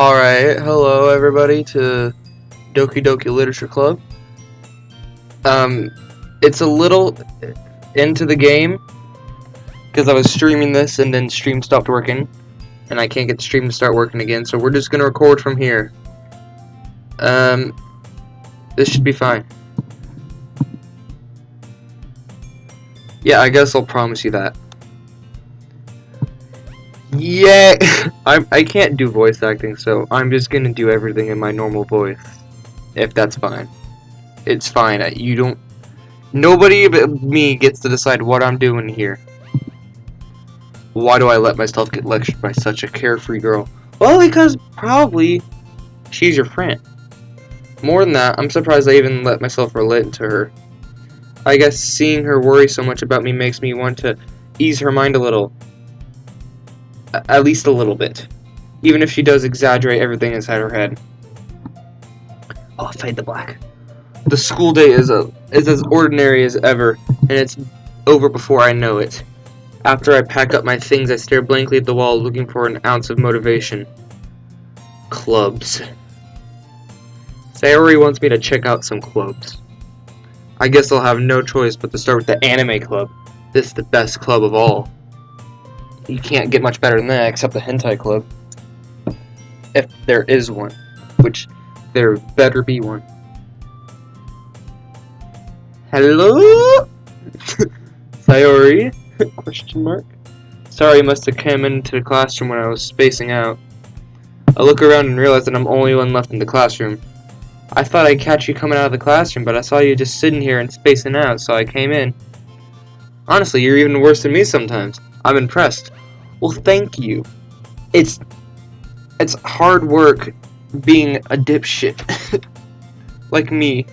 Alright, hello everybody to Doki Literature Club. It's a little into the game because I was streaming this and then stream stopped working and I can't get the stream to start working again, so we're just gonna record from here. This should be fine. Yeah, I guess I'll promise you that. Yeah, I can't do voice acting, so I'm just gonna do everything in my normal voice, if that's fine. It's fine. Nobody but me gets to decide what I'm doing here. Why do I let myself get lectured by such a carefree girl? Well, because probably she's your friend. More than that, I'm surprised I even let myself relate to her. I guess seeing her worry so much about me makes me want to ease her mind a little. At least a little bit. Even if she does exaggerate everything inside her head. Oh, fade to black. The school day is as ordinary as ever, and it's over before I know it. After I pack up my things, I stare blankly at the wall, looking for an ounce of motivation. Clubs. Sayori wants me to check out some clubs. I guess I'll have no choice but to start with the anime club. This is the best club of all. You can't get much better than that except the hentai club. If there is one. Which, there better be one. Hello? Sayori? Question mark. Sorry, must have come into the classroom when I was spacing out. I look around and realize that I'm the only one left in the classroom. I thought I'd catch you coming out of the classroom, but I saw you just sitting here and spacing out, so I came in. Honestly, you're even worse than me sometimes. I'm impressed. Well, thank you. It's hard work being a dipshit. Like me.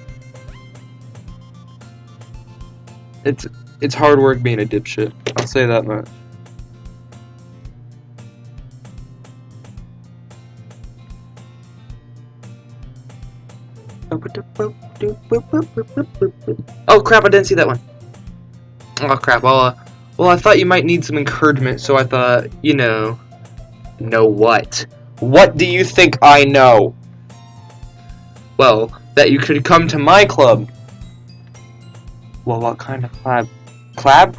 It's hard work being a dipshit. I'll say that much. Oh crap, I didn't see that one. Oh crap, well I thought you might need some encouragement, so I thought, know what? What do you think I know? Well, that you could come to my club. Well, what kind of clab? Clab?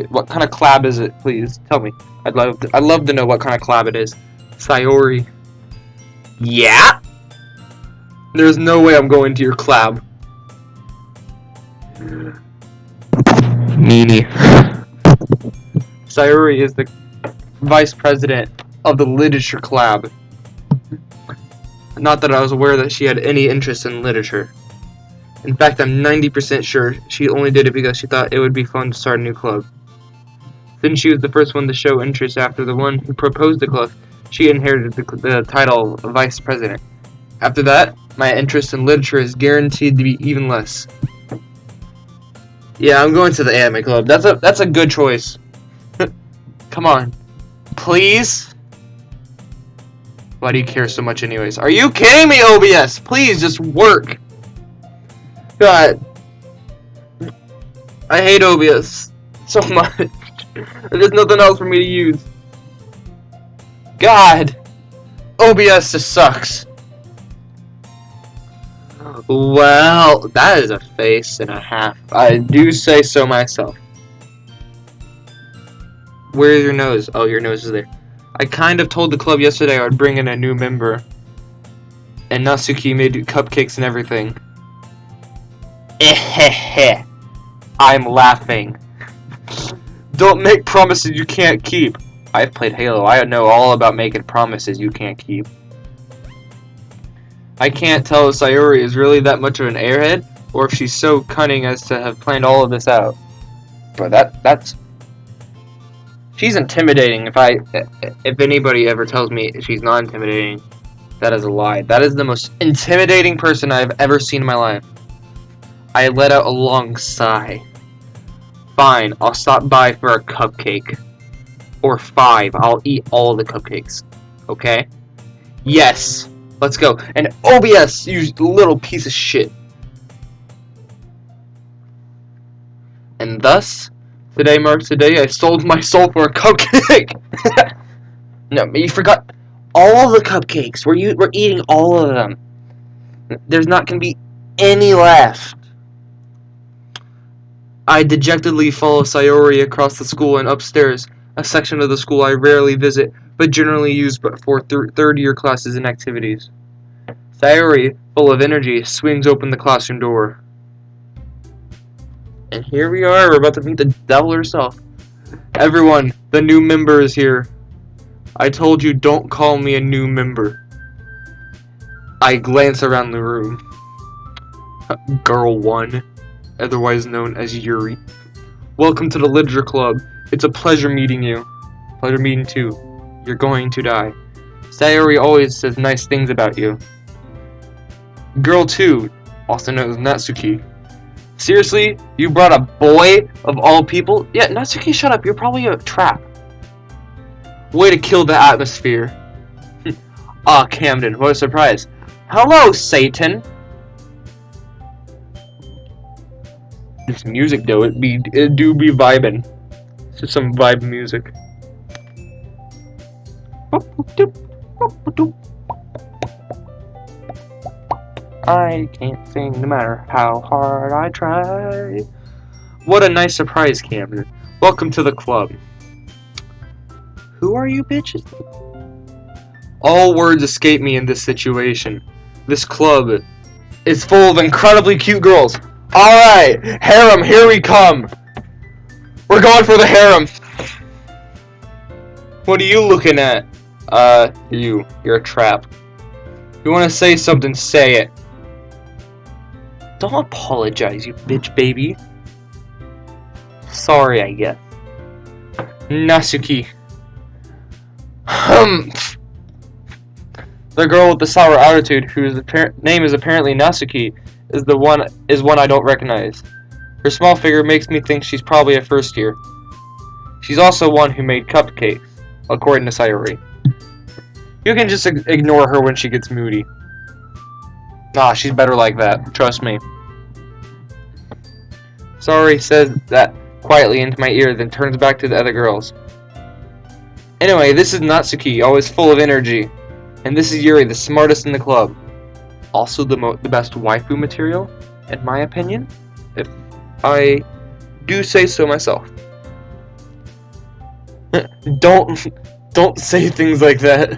What kind of clab is it, please? Tell me. I'd love to know what kind of clab it is. Sayori. Yeah? There's no way I'm going to your clab. Nini. Sayori is the vice president of the literature club. Not that I was aware that she had any interest in literature. In fact, I'm 90% sure she only did it because she thought it would be fun to start a new club. Since she was the first one to show interest after the one who proposed the club, she inherited the title of vice president. After that, my interest in literature is guaranteed to be even less. Yeah, I'm going to the anime club. That's a good choice. Come on. Please? Why do you care so much anyways? Are you kidding me, OBS? Please, just work. God. I hate OBS so much. There's nothing else for me to use. God. OBS just sucks. Well, that is a face and a half. I do say so myself. Where's your nose? Oh, your nose is there. I kind of told the club yesterday I would bring in a new member. And Natsuki made cupcakes and everything. Ehehe. I'm laughing. Don't make promises you can't keep. I've played Halo. I know all about making promises you can't keep. I can't tell if Sayori is really that much of an airhead, or if she's so cunning as to have planned all of this out. But that's... She's intimidating. If anybody ever tells me she's not intimidating, that is a lie. That is the most intimidating person I've ever seen in my life. I let out a long sigh. Fine, I'll stop by for a cupcake. Or 5, I'll eat all the cupcakes. Okay? Yes! Let's go. And OBS, you little piece of shit. And thus, today marks the day I sold my soul for a cupcake. No, you forgot. all the cupcakes. We're eating all of them. There's not going to be any left. I dejectedly follow Sayori across the school and upstairs, a section of the school I rarely visit, but generally use for third-year classes and activities. Sayori, full of energy, swings open the classroom door. And here we are, we're about to meet the devil herself. Everyone, the new member is here. I told you, don't call me a new member. I glance around the room. Girl 1, otherwise known as Yuri. Welcome to the Literature Club. It's a pleasure meeting you. Pleasure meeting too. You're going to die. Sayori always says nice things about you. Girl 2, also known as Natsuki. Seriously? You brought a boy of all people? Yeah, Natsuki, shut up. You're probably a trap. Way to kill the atmosphere. Ah, Camden, what a surprise. Hello, Satan. This music though, it do be vibing. It's just some vibe music. I can't sing no matter how hard I try. What a nice surprise, Camden. Welcome to the club. Who are you bitches? All words escape me in this situation. This club is full of incredibly cute girls. Alright, harem, here we come. We're going for the harem. What are you looking at? You're a trap. You wanna say something, say it. Don't apologize, you bitch baby. Sorry, I guess. Natsuki. The girl with the sour attitude, whose name is apparently Natsuki, is one I don't recognize. Her small figure makes me think she's probably a first year. She's also one who made cupcakes, according to Sayori. You can just ignore her when she gets moody. Ah, she's better like that, trust me. Sayori says that quietly into my ear, then turns back to the other girls. Anyway, this is Natsuki, always full of energy. And this is Yuri, the smartest in the club. Also the best waifu material, in my opinion, if I do say so myself. Don't say things like that.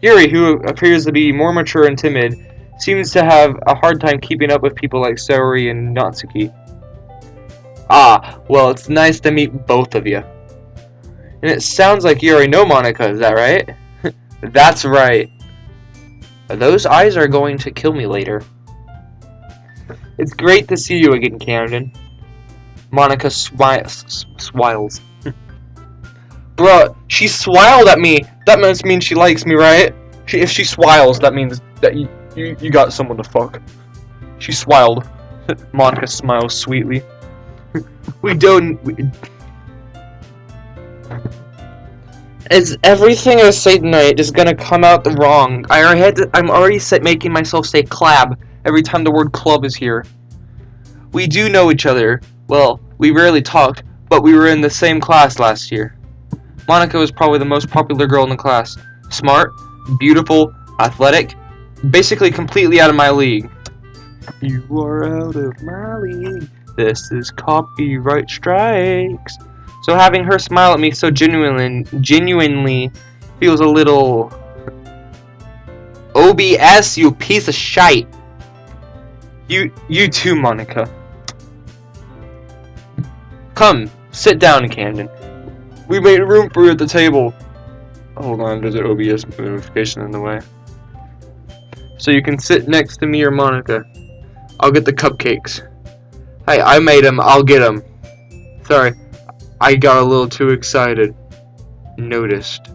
Yuri, who appears to be more mature and timid, seems to have a hard time keeping up with people like Sayori and Natsuki. Ah, well, it's nice to meet both of you. And it sounds like you already know Monica, is that right? That's right. Those eyes are going to kill me later. It's great to see you again, Camden. Monica swiles. Bruh, she swiled at me. That must mean she likes me, right? If she swiles, that means that you got someone to fuck. She swiled. Monica smiles sweetly. Is everything I say tonight just gonna come out wrong? I'm already making myself say clab every time the word club is here. We do know each other. Well, we rarely talked, but we were in the same class last year. Monica was probably the most popular girl in the class. Smart, beautiful, athletic, basically completely out of my league. You are out of my league. This is copyright strikes. So having her smile at me so genuinely feels a little... OBS, you piece of shite. You too, Monica. Come, sit down, Camden. We made room for you at the table. Hold on, there's an OBS notification in the way. So you can sit next to me or Monica. I'll get the cupcakes. Hey, I made them, I'll get them. Sorry. I got a little too excited. Noticed.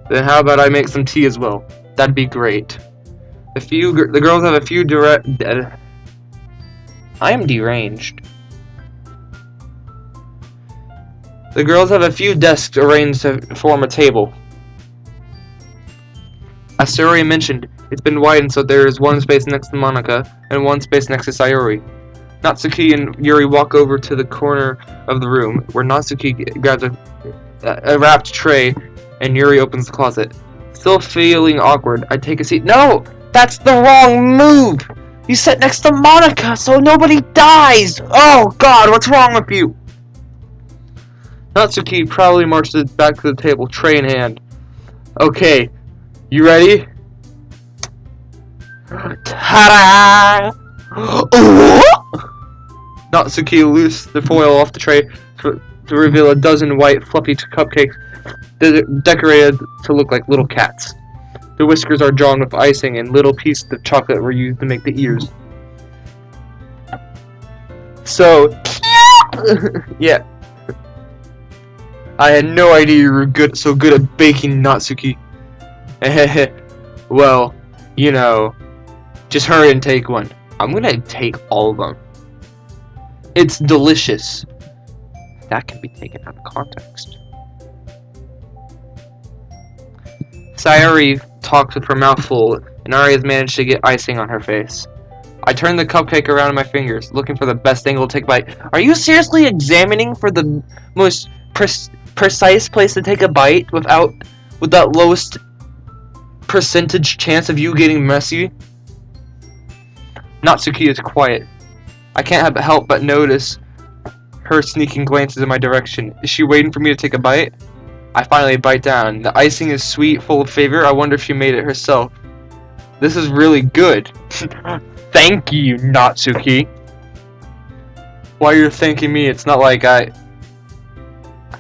Then how about I make some tea as well? That'd be great. The girls have a few I am deranged. The girls have a few desks arranged to form a table. As Sayori mentioned, it's been widened so there is one space next to Monica and one space next to Sayori. Natsuki and Yuri walk over to the corner of the room, where Natsuki grabs a wrapped tray and Yuri opens the closet. Still feeling awkward, I take a seat. No! That's the wrong move! You sit next to Monica so nobody dies! Oh god, what's wrong with you? Natsuki proudly marches back to the table, tray in hand. Okay, you ready? Ta-da! Natsuki loosed the foil off the tray to reveal a dozen white, fluffy cupcakes decorated to look like little cats. The whiskers are drawn with icing, and little pieces of chocolate were used to make the ears. So, yeah. I had no idea you were so good at baking, Natsuki. Well, you know, just hurry and take one. I'm gonna take all of them. It's delicious. That can be taken out of context. Sayori talks with her mouth full, and Ari has managed to get icing on her face. I turn the cupcake around in my fingers, looking for the best angle to take a bite. Are you seriously examining for the most precise place to take a bite with that lowest percentage chance of you getting messy? Natsuki is quiet. I can't help but notice her sneaking glances in my direction. Is she waiting for me to take a bite? I finally bite down. The icing is sweet, full of flavor. I wonder if she made it herself. This is really good. Thank you, Natsuki. While you're thanking me, it's not like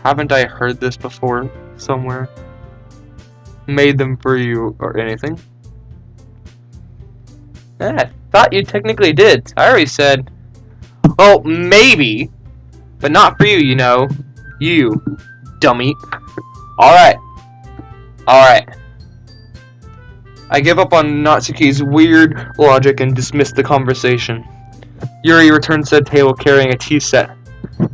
haven't I heard this before somewhere? Made them for you or anything? I thought you technically did. I already said, well, maybe, but not for you, you know. You, dummy. Alright. I give up on Natsuki's weird logic and dismiss the conversation. Yuri returns to the table carrying a tea set.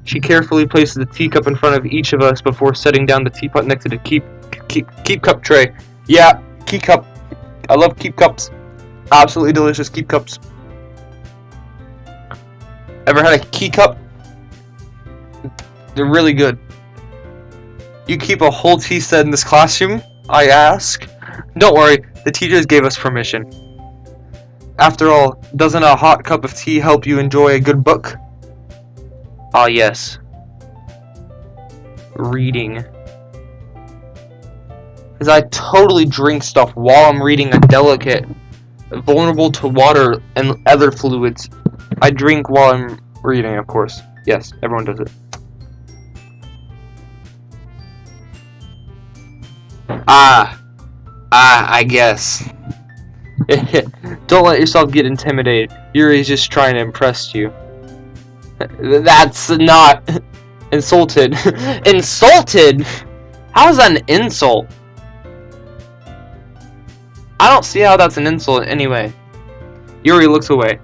She carefully places a teacup in front of each of us before setting down the teapot next to the keep cup tray. Yeah, keep cup. I love keep cups. Absolutely delicious keep cups. Ever had a key cup? They're really good. You keep a whole tea set in this classroom? I ask. Don't worry, the teachers gave us permission. After all, doesn't a hot cup of tea help you enjoy a good book? Ah, yes. Reading. Because I totally drink stuff while I'm reading a delicate, vulnerable to water and other fluids. I drink while I'm reading, of course. Yes, everyone does it. I guess. Don't let yourself get intimidated. Yuri's just trying to impress you. That's not insulted. Insulted? How is that an insult? I don't see how that's an insult anyway. Yuri looks away.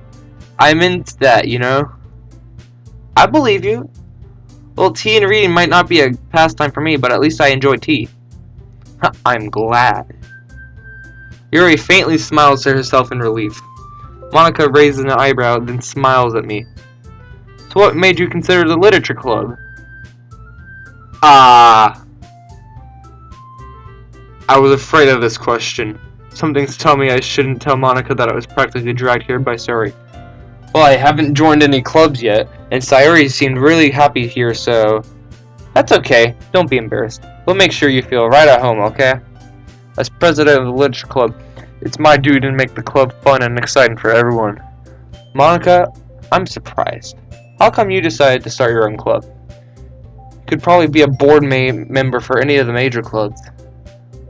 I'm into that, you know? I believe you. Well, tea and reading might not be a pastime for me, but at least I enjoy tea. I'm glad. Yuri faintly smiles to herself in relief. Monica raises an eyebrow, then smiles at me. So what made you consider the literature club? I was afraid of this question. Something's telling me I shouldn't tell Monica that I was practically dragged here by Sayori. Well, I haven't joined any clubs yet, and Sayori seemed really happy here, so... That's okay. Don't be embarrassed. We'll make sure you feel right at home, okay? As president of the literature club, it's my duty to make the club fun and exciting for everyone. Monica, I'm surprised. How come you decided to start your own club? You could probably be a board member for any of the major clubs.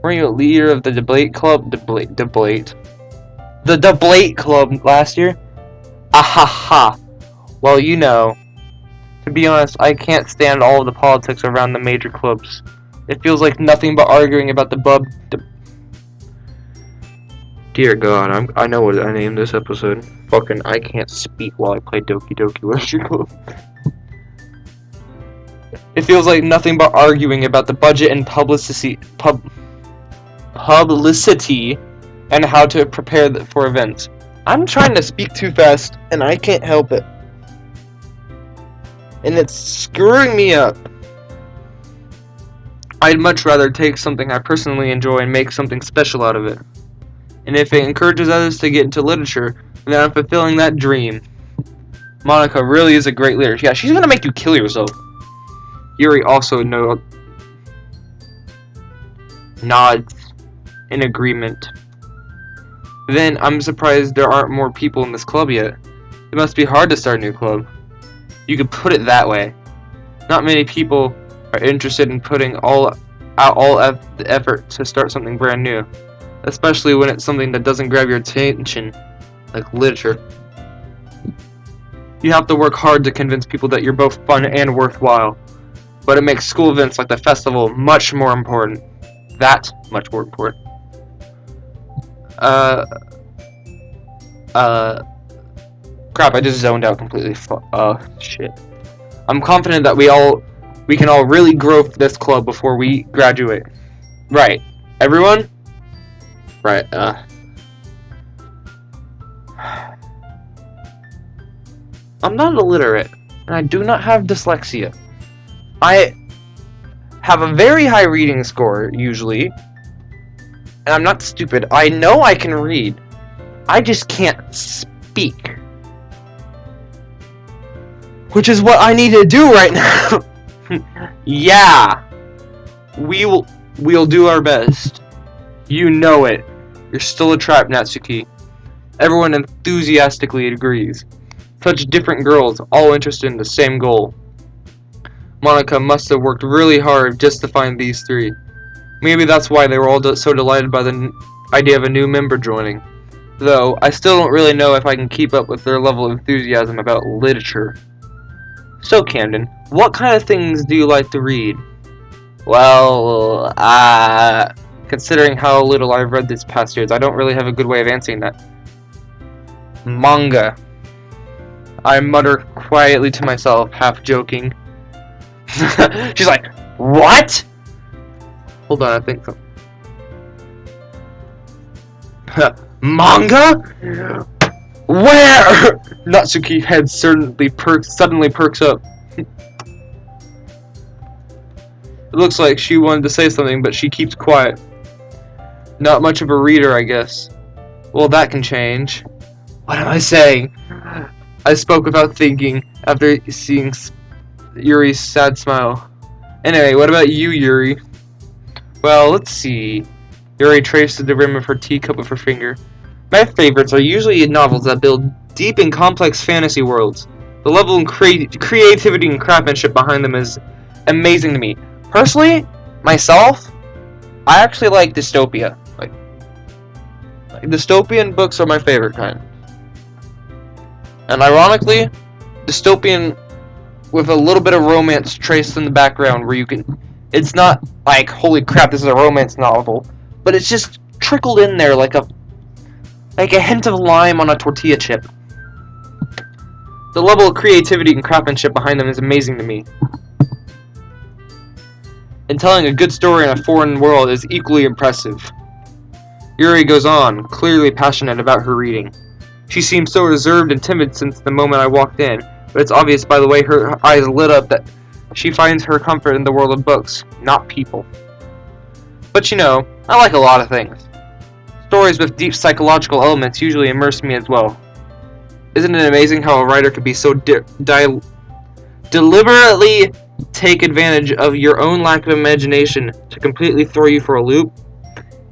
Weren't you a leader of the debate club? The debate club last year? Ahaha. Well, you know, to be honest, I can't stand all of the politics around the major clubs. It feels like nothing but arguing about Dear God, I know what I named this episode. Fucking, I can't speak while I play Doki Doki Literature Club. It feels like nothing but arguing about the budget and publicity and how to prepare for events. I'm trying to speak too fast, and I can't help it. And it's screwing me up. I'd much rather take something I personally enjoy and make something special out of it. And if it encourages others to get into literature, then I'm fulfilling that dream. Monica really is a great leader. Yeah, she's gonna make you kill yourself. Yuri also nods in agreement. Then, I'm surprised there aren't more people in this club yet. It must be hard to start a new club. You could put it that way. Not many people are interested in putting all the effort to start something brand new. Especially when it's something that doesn't grab your attention, like literature. You have to work hard to convince people that you're both fun and worthwhile. But it makes school events like the festival much more important. That much more important. Crap, I just zoned out completely. Shit. I'm confident that we can all really grow this club before we graduate. Right. Everyone? Right, I'm not illiterate, and I do not have dyslexia. I have a very high reading score, usually. And I'm not stupid. I know I can read. I just can't speak. Which is what I need to do right now. Yeah. We'll do our best. You know it. You're still a trap, Natsuki. Everyone enthusiastically agrees. Such different girls, all interested in the same goal. Monica must have worked really hard just to find these three. Maybe that's why they were all so delighted by the idea of a new member joining. Though, I still don't really know if I can keep up with their level of enthusiasm about literature. So, Camden, what kind of things do you like to read? Well, considering how little I've read this past years, I don't really have a good way of answering that. Manga. I mutter quietly to myself, half joking. She's like, what? Hold on, I think so. Manga? Where? Natsuki's head suddenly perks up. It looks like she wanted to say something, but she keeps quiet. Not much of a reader, I guess. Well, that can change. What am I saying? I spoke without thinking after seeing Yuri's sad smile. Anyway, what about you, Yuri? Well, let's see. Yuri traced the rim of her teacup with her finger. My favorites are usually novels that build deep and complex fantasy worlds. The level of creativity and craftsmanship behind them is amazing to me. Personally, myself, I actually like dystopia. Like dystopian books are my favorite kind. And ironically, dystopian with a little bit of romance traced in the background where you can... It's not like, holy crap, this is a romance novel. But it's just trickled in there like a hint of lime on a tortilla chip. The level of creativity and craftsmanship behind them is amazing to me. And telling a good story in a foreign world is equally impressive. Yuri goes on, clearly passionate about her reading. She seems so reserved and timid since the moment I walked in, but it's obvious by the way her eyes lit up that she finds her comfort in the world of books, not people. But you know, I like a lot of things. Stories with deep psychological elements usually immerse me as well. Isn't it amazing how a writer could be so deliberately take advantage of your own lack of imagination to completely throw you for a loop?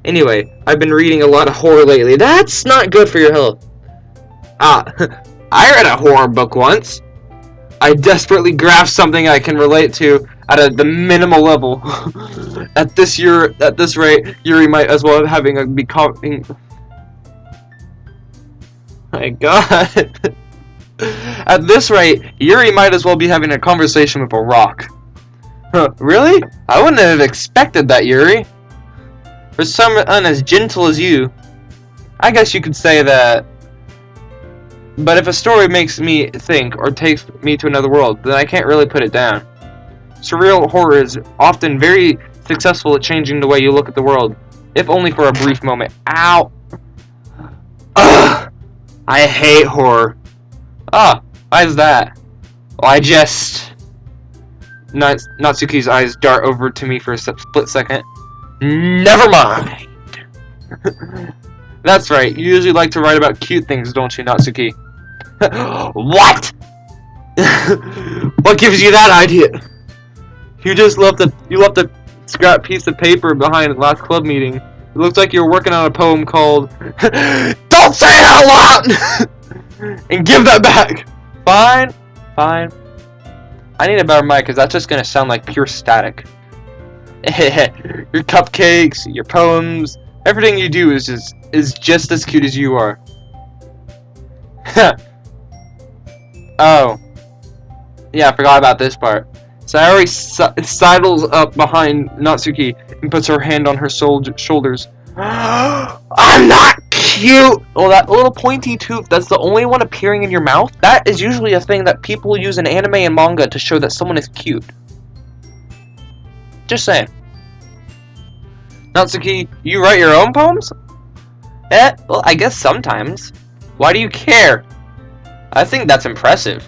Anyway, I've been reading a lot of horror lately. That's not good for your health. I read a horror book once. I desperately grasped something I can relate to at the minimal level. At this rate, Yuri might as well be coughing. My God. At this rate, Yuri might as well be having a conversation with a rock. Huh, really? I wouldn't have expected that, Yuri. For someone as gentle as you, I guess you could say that. But if a story makes me think or takes me to another world, then I can't really put it down. Surreal horror is often very successful at changing the way you look at the world, if only for a brief moment. Ow! Ugh! I hate horror. Ah, why is that? Well, Natsuki's eyes dart over to me for a split second. Never mind. That's right. You usually like to write about cute things, don't you, Natsuki? What? What gives you that idea? You left a scrap piece of paper behind last club meeting. It looks like you're working on a poem called Don't say it out loud! And give that back! Fine. I need a better mic because that's just gonna sound like pure static. Your cupcakes, your poems, everything you do is just as cute as you are. Oh. Yeah, I forgot about this part. Sayori sidles up behind Natsuki and puts her hand on her shoulders. I'm not cute! Oh, that little pointy tooth, that's the only one appearing in your mouth? That is usually a thing that people use in anime and manga to show that someone is cute. Just saying. Natsuki, you write your own poems? Well, I guess sometimes. Why do you care? I think that's impressive.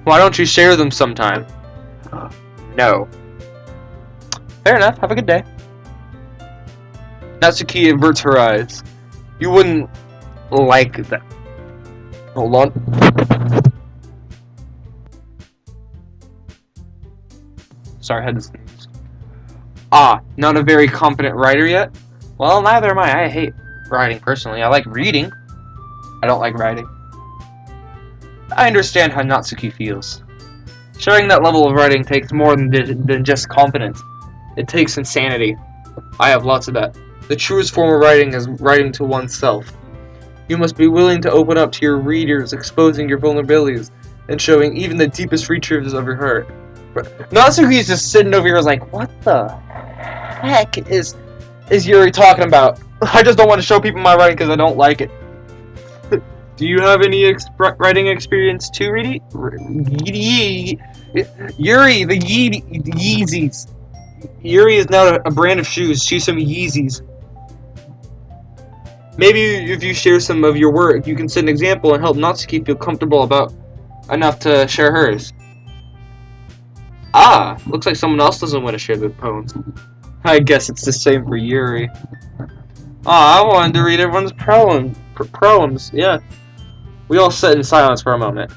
Why don't you share them sometime? No. Fair enough, have a good day. Natsuki averts her eyes. You wouldn't like that. Hold on. Sorry, I had to sneeze. Ah, not a very competent writer yet? Well, neither am I. I hate writing personally. I like reading. I don't like writing. I understand how Natsuki feels. Sharing that level of writing takes more than just confidence. It takes insanity. I have lots of that. The truest form of writing is writing to oneself. You must be willing to open up to your readers, exposing your vulnerabilities, and showing even the deepest reaches of your heart. Natsuki's just sitting over here like, what the heck is Yuri talking about? I just don't want to show people my writing because I don't like it. Do you have any writing experience too, Yuri? Yuri, the Yeezys. Yuri is now a brand of shoes. She's some Yeezys. Maybe if you share some of your work, you can set an example and help Natsuki feel comfortable enough to share hers. Ah, looks like someone else doesn't want to share their poems. I guess it's the same for Yuri. Ah, I wanted to read everyone's poems. Yeah. We all sat in silence for a moment.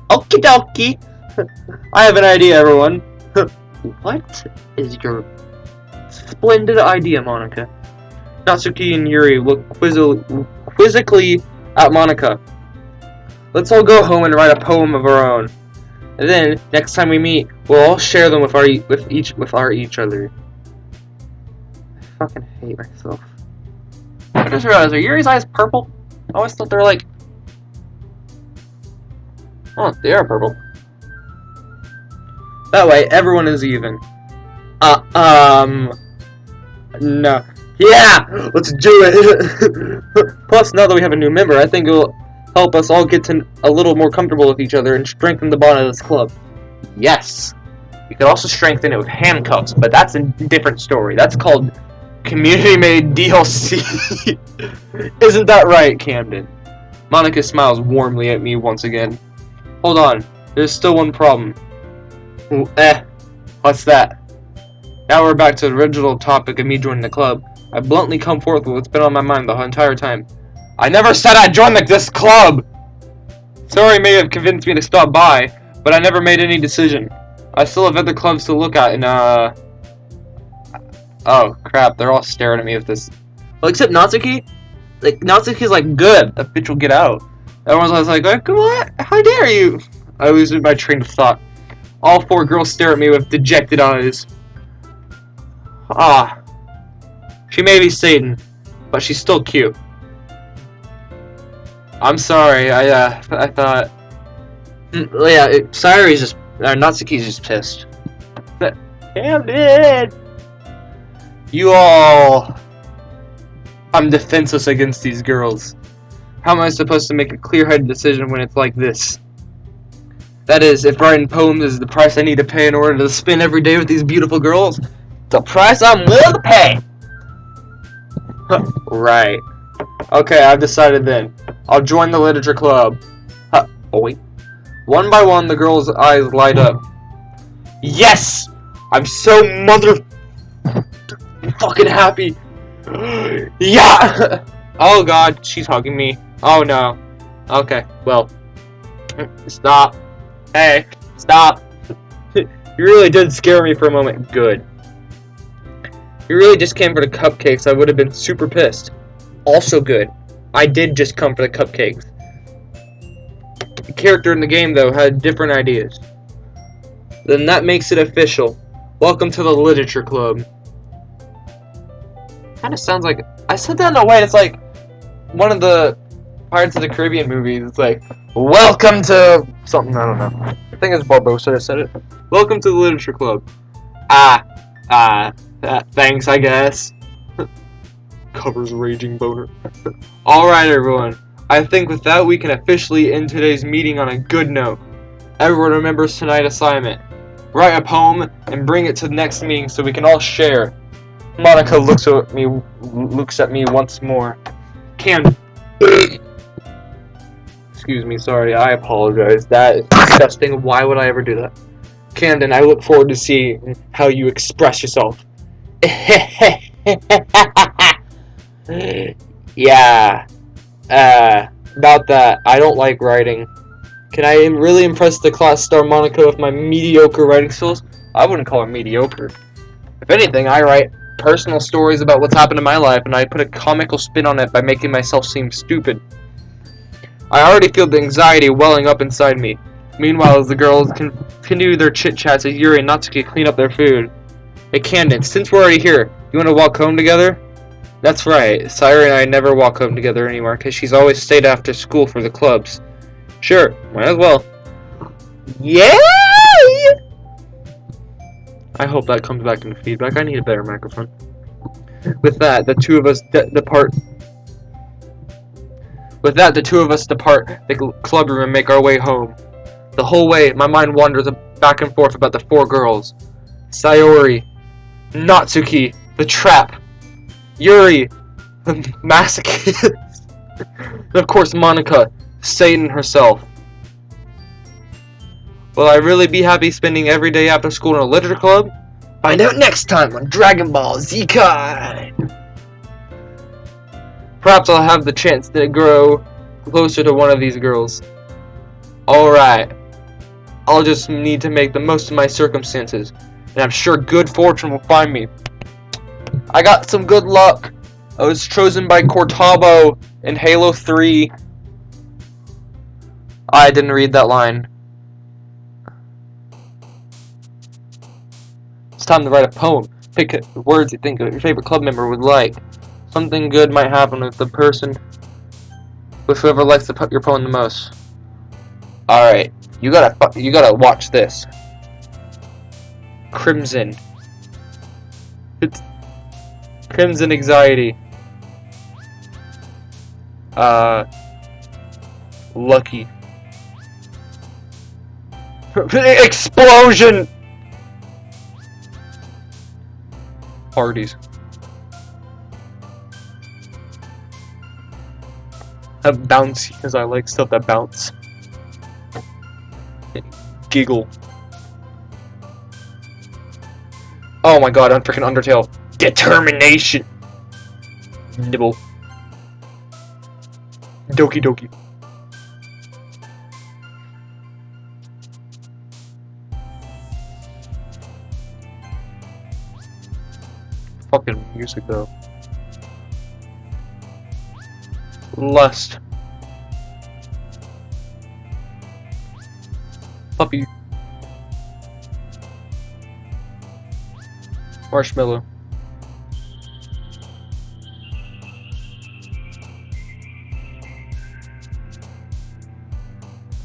Okie dokie. I have an idea, everyone. What is your splendid idea, Monica? Natsuki and Yuri look quizzically at Monica. Let's all go home and write a poem of our own. And then, next time we meet, we'll all share them with each other. I fucking hate myself. I just realized, are Yuri's eyes purple? I always thought they were like... Oh, they are purple. That way, everyone is even. No. Yeah! Let's do it! Plus, now that we have a new member, I think it'll help us all get a little more comfortable with each other and strengthen the bond of this club. Yes! You could also strengthen it with handcuffs, but that's a different story. That's called community-made DLC. Isn't that right, Camden? Monica smiles warmly at me once again. Hold on, there's still one problem. What's that? Now we're back to the original topic of me joining the club. I bluntly come forth with what's been on my mind the entire time. I never said I'd join this club! Sorry may have convinced me to stop by, but I never made any decision. I still have other clubs to look at and oh crap, they're all staring at me with this. Well, except Natsuki. Like, Natsuki's like, good, that bitch will get out. Everyone's like, come on, how dare you? I lose my train of thought. All four girls stare at me with dejected eyes. Ah. She may be Satan, but she's still cute. I'm sorry, I thought... Yeah, Sayori's just... Natsuki's just pissed. Camden! You all... I'm defenseless against these girls. How am I supposed to make a clear-headed decision when it's like this? That is, if writing poems is the price I need to pay in order to spend every day with these beautiful girls, it's a price I'm willing to pay! Right. Okay, I've decided then. I'll join the literature club. Boy. One by one, the girls' eyes light up. Yes! I'm so mother fucking happy. Yeah! Oh god, she's hugging me. Oh no. Okay, well. Stop. Hey, stop. You really did scare me for a moment. Good. You really just came for the cupcakes. I would have been super pissed. Also good. I did just come for the cupcakes. The character in the game, though, had different ideas. Then that makes it official. Welcome to the Literature Club. Kinda sounds like... I said that in a way, it's like one of the Pirates of the Caribbean movies. It's like, welcome to... something, I don't know. I think it's Barbosa that said it. Welcome to the Literature Club. Thanks, I guess. Covers raging boner. Alright, everyone. I think with that, we can officially end today's meeting on a good note. Everyone remembers tonight's assignment. Write a poem and bring it to the next meeting so we can all share. Monica looks at me once more. Excuse me, sorry, I apologize. That is disgusting. Why would I ever do that? Camden, I look forward to seeing how you express yourself. Yeah. About that, I don't like writing. Can I really impress the class star Monica with my mediocre writing skills? I wouldn't call it mediocre. If anything, I write personal stories about what's happened in my life, and I put a comical spin on it by making myself seem stupid. I already feel the anxiety welling up inside me. Meanwhile, as the girls continue their chit-chats as Yuri and Natsuki clean up their food. Hey Camden, since we're already here, you want to walk home together? That's right, Sayuri and I never walk home together anymore, because she's always stayed after school for the clubs. Sure, might as well. Yay! I hope that comes back into feedback. I need a better microphone. With that, the two of us depart the club room and make our way home. The whole way, my mind wanders back and forth about the four girls. Sayori, Natsuki, the trap, Yuri, the masochist, and of course Monica, Satan herself. Will I really be happy spending every day after school in a literature club? Find out next time on Dragon Ball Z Kai! Perhaps I'll have the chance to grow closer to one of these girls. Alright. I'll just need to make the most of my circumstances, and I'm sure good fortune will find me. I got some good luck. I was chosen by Cortavo in Halo 3. I didn't read that line. It's time to write a poem. Pick words you think your favorite club member would like. Something good might happen with the person, with whoever likes your poem the most. Alright, you gotta watch this. Crimson. It's Crimson Anxiety. Lucky. Explosion! Parties. Have bouncy, because I like stuff that bounce. Giggle. Oh my god, I'm freaking Undertale. Determination! Nibble. Doki Doki. Fucking music though. Lust. Puppy. Marshmallow.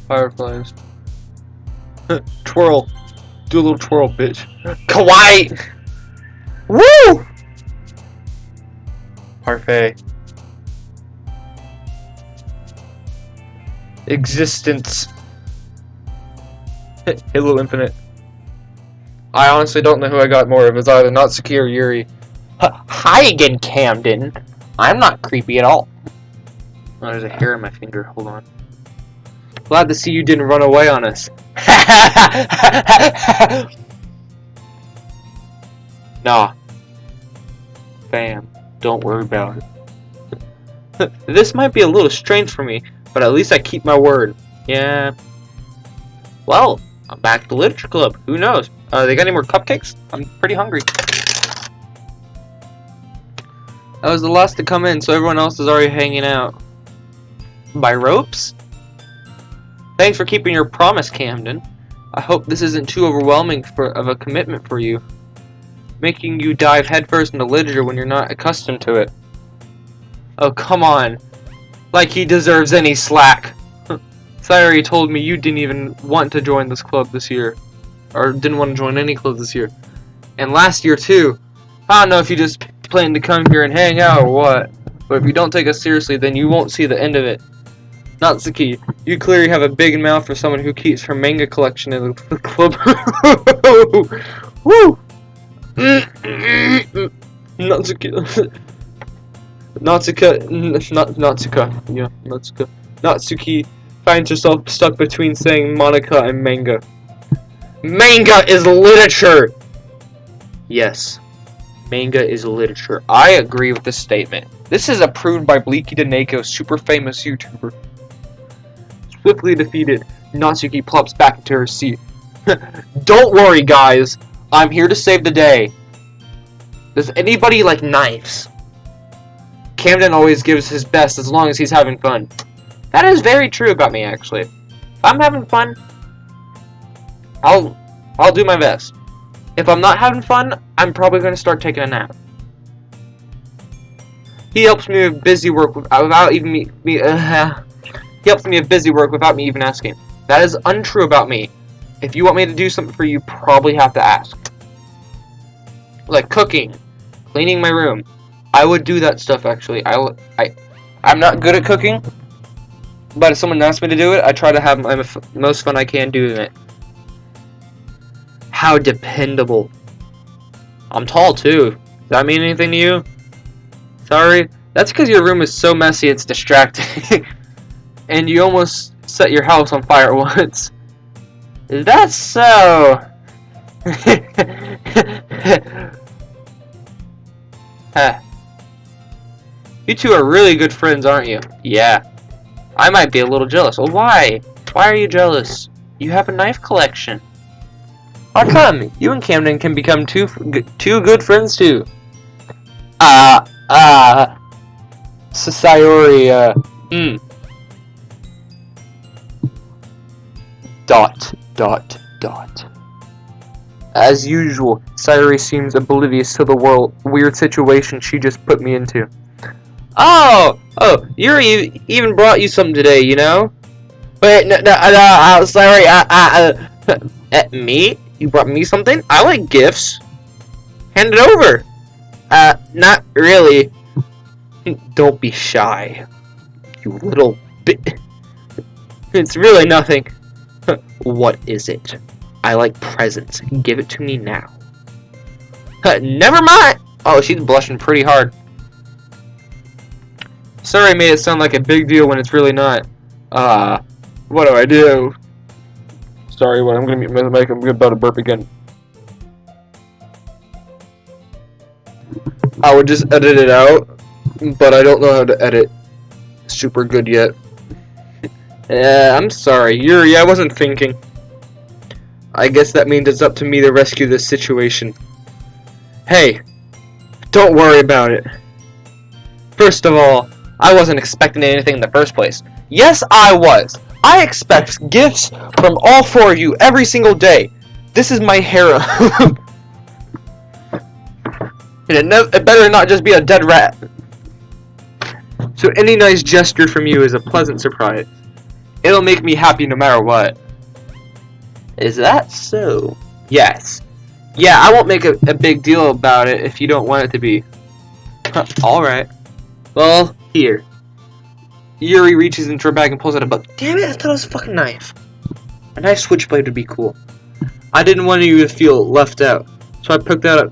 Fireflies. Twirl. Do a little twirl, bitch. Kawaii! Woo! Parfait. Existence. Halo Infinite. I honestly don't know who I got more of. It's either Natsuki or Yuri. Hi again, Camden. I'm not creepy at all. Oh, there's a hair in my finger. Hold on. Glad to see you didn't run away on us. Nah. Fam, don't worry about it. This might be a little strange for me, but at least I keep my word. Yeah. Well, I'm back at the literature club. Who knows? They got any more cupcakes? I'm pretty hungry. I was the last to come in, so everyone else is already hanging out. By ropes? Thanks for keeping your promise, Camden. I hope this isn't too overwhelming of a commitment for you, making you dive headfirst into literature when you're not accustomed to it. Oh, come on. Like he deserves any slack. Sayori told me you didn't even want to join this club this year. Or didn't want to join any club this year. And last year, too. I don't know if you just plan to come here and hang out or what. But if you don't take us seriously, then you won't see the end of it. Natsuki, you clearly have a big mouth for someone who keeps her manga collection in the club. Woo! Natsuki. Natsuki finds herself stuck between saying Monica and manga. Manga is literature! Yes, manga is literature. I agree with this statement. This is approved by Bleaky Deneko, super famous YouTuber. Swiftly defeated, Natsuki plops back into her seat. Don't worry, guys. I'm here to save the day. Does anybody like knives? Camden always gives his best as long as he's having fun. That is very true about me, actually. If I'm having fun, I'll do my best. If I'm not having fun, I'm probably going to start taking a nap. He helps me with busy work without even he helps me with busy work without me even asking. That is untrue about me. If you want me to do something for you, you probably have to ask. Like cooking, cleaning my room. I would do that stuff actually. I'm not good at cooking, but if someone asks me to do it, I try to have my most fun I can doing it. How dependable. I'm tall too. Does that mean anything to you? Sorry, that's because your room is so messy it's distracting. And you almost set your house on fire once. Is that so? Huh. You two are really good friends, aren't you? Yeah. I might be a little jealous. Well, why? Why are you jealous? You have a knife collection. How come? You and Camden can become two good friends too. Sayori, Dot. As usual, Sayori seems oblivious to the weird situation she just put me into. Oh, Yuri even brought you something today, you know? Wait, no, sorry, me? You brought me something? I like gifts. Hand it over. Not really. Don't be shy, you little bit. It's really nothing. What is it? I like presents. Give it to me now. Never mind. Oh, she's blushing pretty hard. Sorry, I made it sound like a big deal when it's really not. What do I do? Sorry, what I'm gonna make I'm about to burp again. I would just edit it out, but I don't know how to edit super good yet. I'm sorry, Yuri, I wasn't thinking. I guess that means it's up to me to rescue this situation. Hey, don't worry about it. First of all, I wasn't expecting anything in the first place. Yes, I was. I expect gifts from all four of you every single day. This is my harem. And it better not just be a dead rat. So any nice gesture from you is a pleasant surprise. It'll make me happy no matter what. Is that so? Yes. Yeah, I won't make a big deal about it if you don't want it to be. Alright. Well, here. Yuri reaches into her bag and pulls out a book. Damn it, I thought it was a fucking knife. A nice switchblade would be cool. I didn't want you to feel left out, so I picked out a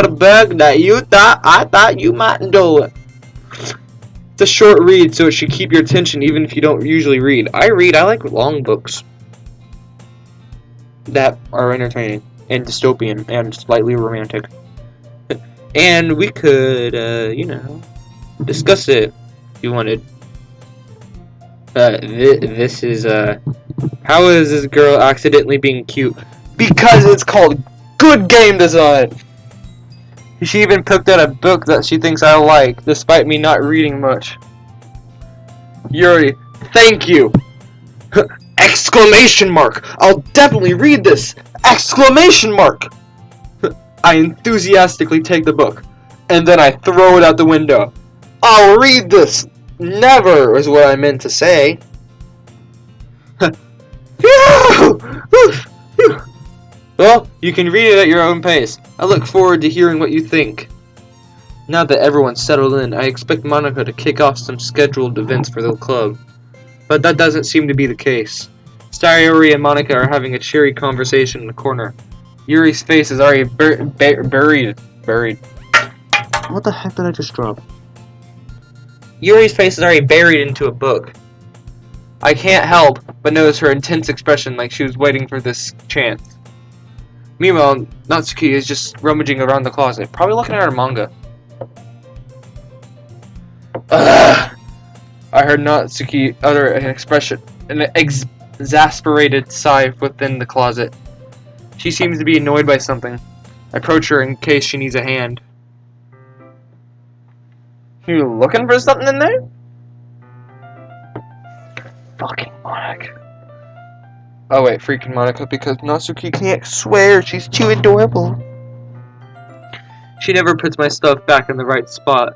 bag that I thought you might enjoy. It's a short read, so it should keep your attention even if you don't usually read. I like long books that are entertaining. and dystopian and slightly romantic. And we could, you know, discuss it if you wanted. This is, how is this girl accidentally being cute? Because it's called good game design! She even picked out a book that she thinks I like, despite me not reading much. Yuri, thank you! Exclamation mark! I'll definitely read this! Exclamation mark! I enthusiastically take the book, and then I throw it out the window. I'll read this! Never is what I meant to say. Well, you can read it at your own pace. I look forward to hearing what you think. Now that everyone's settled in, I expect Monica to kick off some scheduled events for the club. But that doesn't seem to be the case. Yuri and Monica are having a cheery conversation in the corner. Yuri's face is already buried. What the heck did I just drop? Yuri's face is already buried into a book. I can't help but notice her intense expression like she was waiting for this chance. Meanwhile, Natsuki is just rummaging around the closet, probably looking at her manga. Ugh. I heard Natsuki utter an exasperated sigh within the closet. She seems to be annoyed by something. I approach her in case she needs a hand. You looking for something in there? Fucking Monica. Oh wait, freaking Monica, because Natsuki can't swear, she's too adorable. She never puts my stuff back in the right spot.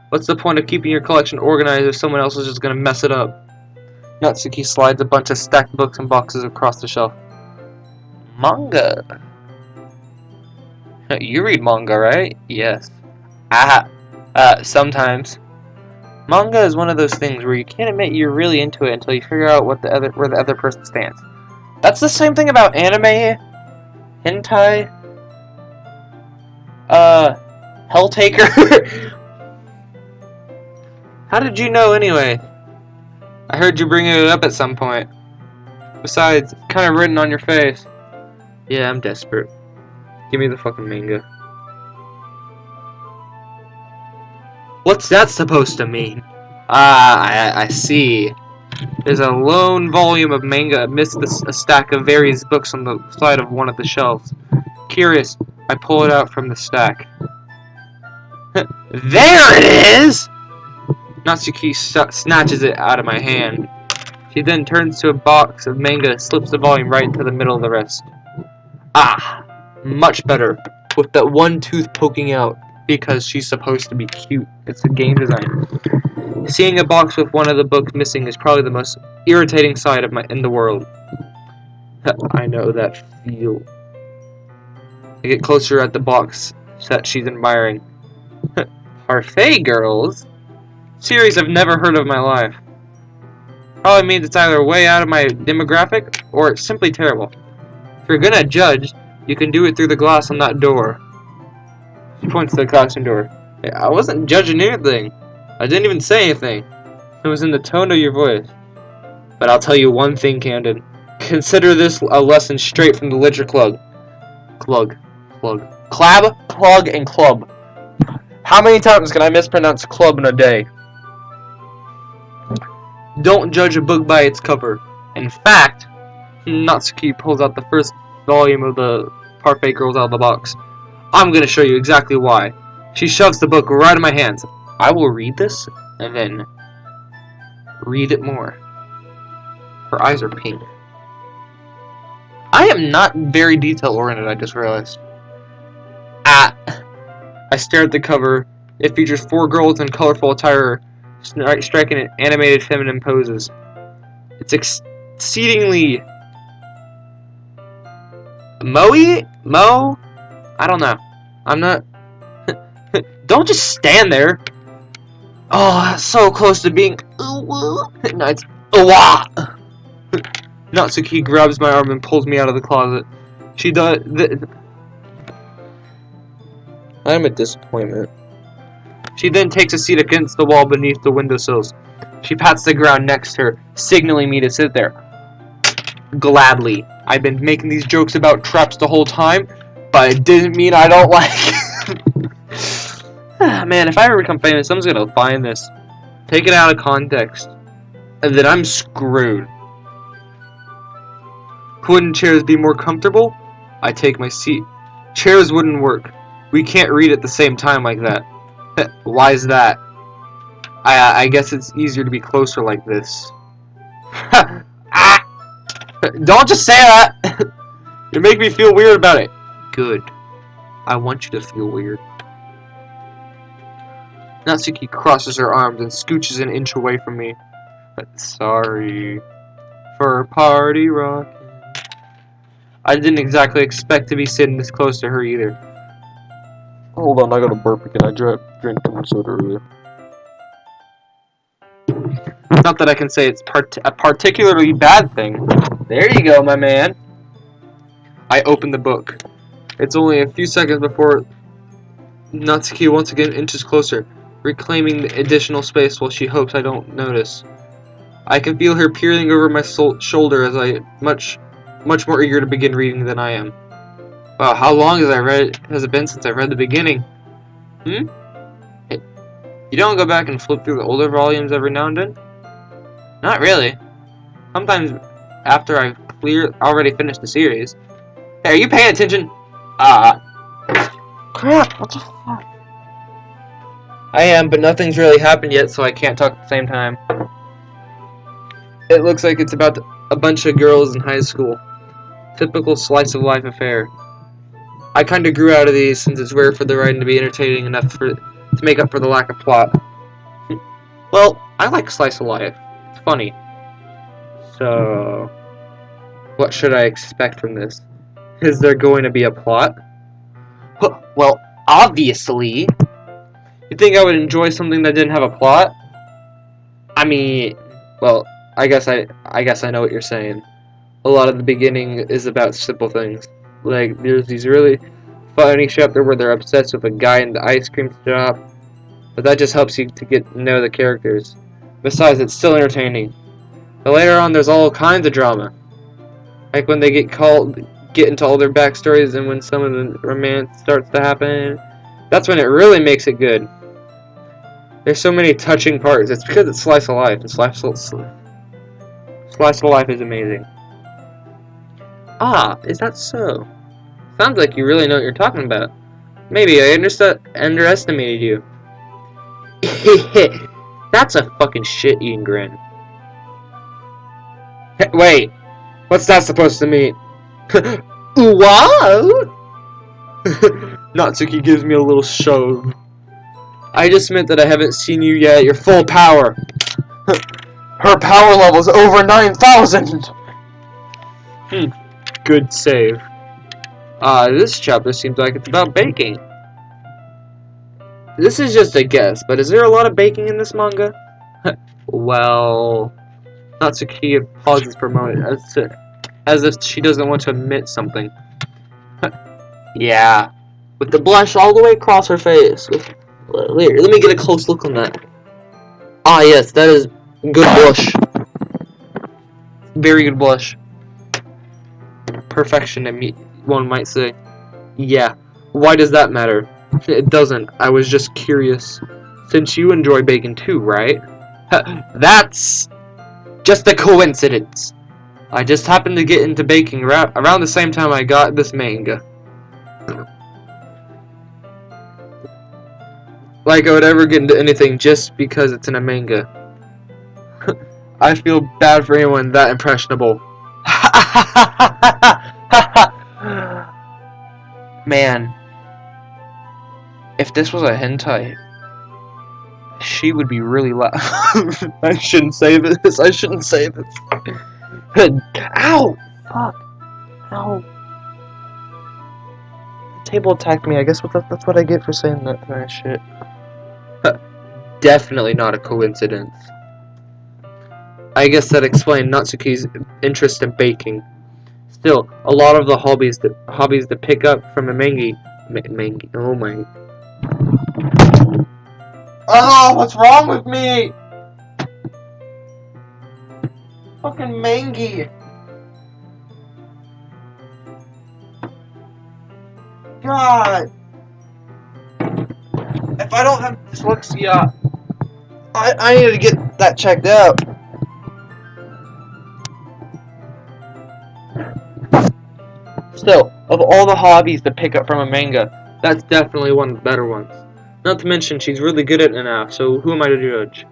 What's the point of keeping your collection organized if someone else is just gonna mess it up? Natsuki slides a bunch of stacked books and boxes across the shelf. Manga. You read manga, right? Yes. Sometimes. Manga is one of those things where you can't admit you're really into it until you figure out where the other person stands. That's the same thing about anime, hentai, Helltaker. How did you know anyway? I heard you bringing it up at some point. Besides, it's kind of written on your face. Yeah, I'm desperate. Give me the fucking manga. What's that supposed to mean? I see. There's a lone volume of manga amidst a stack of various books on the side of one of the shelves. Curious, I pull it out from the stack. There it is! Natsuki snatches it out of my hand. She then turns to a box of manga and slips the volume right into the middle of the rest. Ah, much better, with that one tooth poking out, because she's supposed to be cute. It's a game design. Seeing a box with one of the books missing is probably the most irritating sight in the world. I know that feel. I get closer at the box that she's admiring. Parfait girls? Series I've never heard of in my life. Probably means it's either way out of my demographic, or it's simply terrible. If you're gonna judge, you can do it through the glass on that door. She points to the classroom door. Hey, I wasn't judging anything. I didn't even say anything. It was in the tone of your voice. But I'll tell you one thing, Camden. Consider this a lesson straight from the literature club. Clab, plug, and club. How many times can I mispronounce club in a day? Don't judge a book by its cover. In fact, Natsuki pulls out the first volume of the Parfait Girls out of the box. I'm gonna show you exactly why. She shoves the book right in my hands. I will read this, and then read it more. Her eyes are pink. I am not very detail-oriented, I just realized. I stare at the cover. It features 4 girls in colorful attire striking in animated feminine poses. It's exceedingly... Mo? I don't know. I'm not... Don't just stand there! Oh, that's so close to being... No, it's... Natsuki grabs my arm and pulls me out of the closet. She does... I'm a disappointment. She then takes a seat against the wall beneath the windowsills. She pats the ground next to her, signaling me to sit there. Gladly. I've been making these jokes about traps the whole time. but it didn't mean I don't like Man, if I ever become famous, someone's gonna find this, take it out of context, and then I'm screwed. Couldn't chairs be more comfortable? I take my seat. Chairs wouldn't work. We can't read at the same time like that. Why is that? I guess it's easier to be closer like this. Ah! Don't just say that! You make me feel weird about it. Good. I want you to feel weird. Natsuki crosses her arms and scooches an inch away from me. Sorry for party rock. I didn't exactly expect to be sitting this close to her either. Hold on, I gotta burp again. I drank too much soda earlier. Not that I can say it's a particularly bad thing. There you go, my man. I open the book. It's only a few seconds before Natsuki once again inches closer, reclaiming the additional space while she hopes I don't notice. I can feel her peering over my shoulder as I much more eager to begin reading than I am. Wow, how long has it been since I read the beginning? Hey, you don't go back and flip through the older volumes every now and then? Not really. Sometimes after I've already finished the series. Hey, are you paying attention? Crap, what the fuck? I am, but nothing's really happened yet, so I can't talk at the same time. It looks like it's about a bunch of girls in high school. Typical slice of life affair. I kinda grew out of these since it's rare for the writing to be entertaining enough to make up for the lack of plot. Well, I like slice of life. It's funny. So, what should I expect from this? Is there going to be a plot? Well, obviously. You think I would enjoy something that didn't have a plot? I mean, well, I guess I know what you're saying. A lot of the beginning is about simple things. Like, there's these really funny chapter where they're obsessed with a guy in the ice cream shop. But that just helps you to get to know the characters. Besides, it's still entertaining. But later on, there's all kinds of drama. Like when they get into all their backstories, and when some of the romance starts to happen. That's when it really makes it good. There's so many touching parts. It's because it's slice of life. And slice of life is amazing. Ah, is that so? Sounds like you really know what you're talking about. Maybe I underestimated you. That's a fucking shit-eating grin. Wait, what's that supposed to mean? What? Natsuki gives me a little shove. I just meant that I haven't seen you yet at your full power. Her power level's over 9,000! Good save. This chapter seems like it's about baking. This is just a guess, but is there a lot of baking in this manga? Well, Natsuki pauses for a moment, as if she doesn't want to admit something. Yeah, with the blush all the way across her face. Here, let me get a close look on that. Ah, yes, that is good blush. Very good blush. Perfection, one might say. Yeah, why does that matter? It doesn't. I was just curious. Since you enjoy baking too, right? That's just a coincidence. I just happened to get into baking around the same time I got this manga. Like I would ever get into anything just because it's in a manga. I feel bad for anyone that impressionable. Man, if this was a hentai, she would be really loud. I shouldn't say this. I shouldn't say this. Ow! Fuck. Ow. The table attacked me. I guess that's what I get for saying that kind of shit. Definitely not a coincidence. I guess that explained Natsuki's interest in baking. Still, a lot of the hobbies that pick up from a mangi. Oh my. Oh, what's wrong with me? Fucking mangi. God! If I don't have dyslexia, I need to get that checked out. Still, of all the hobbies to pick up from a manga, that's definitely one of the better ones. Not to mention, she's really good at it now, so who am I to judge?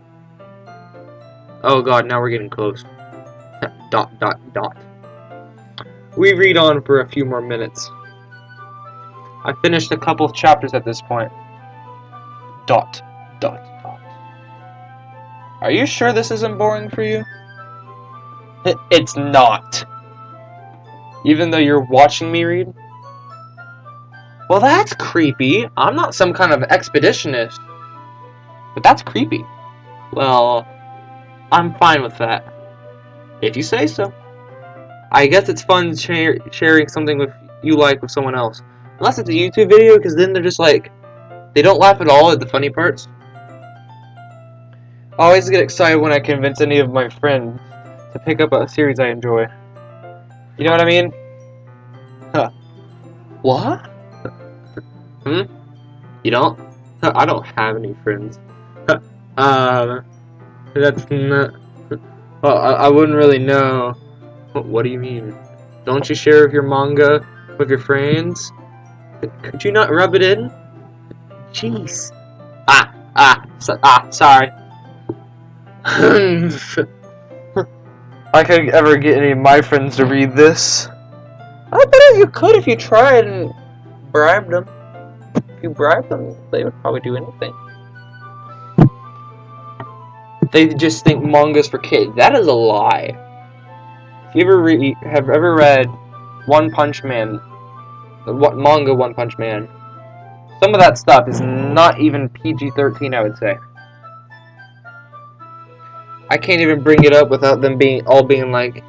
Oh god, now we're getting close. Dot, dot, dot. We read on for a few more minutes. I finished a couple of chapters at this point. Dot, dot, dot. Are you sure this isn't boring for you? It's not. Even though you're watching me read? Well, that's creepy. I'm not some kind of expeditionist. But that's creepy. Well, I'm fine with that. If you say so. I guess it's fun sharing something with you like with someone else. Unless it's a YouTube video, because then they're just like, they don't laugh at all at the funny parts. I always get excited when I convince any of my friends to pick up a series I enjoy. You know what I mean? Huh. What? You don't? I don't have any friends. That's not... Well, I wouldn't really know. What do you mean? Don't you share your manga with your friends? Could you not rub it in? Jeez. Sorry. I could ever get any of my friends to read this. I bet you could if you tried and bribed them. If you bribed them, they would probably do anything. They just think manga's for kids. That is a lie. If you have ever read One Punch Man, manga One Punch Man, some of that stuff is not even PG-13, I would say. I can't even bring it up without them all being like,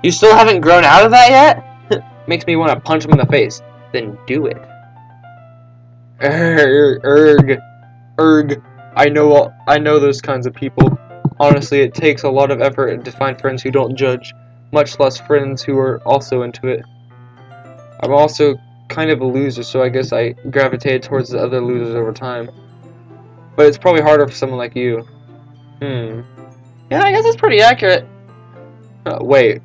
you still haven't grown out of that yet? Makes me want to punch them in the face. Then do it. Erg. I know those kinds of people. Honestly, it takes a lot of effort to find friends who don't judge, much less friends who are also into it. I'm also kind of a loser, so I guess I gravitated towards the other losers over time. But it's probably harder for someone like you. Yeah, I guess it's pretty accurate. Wait,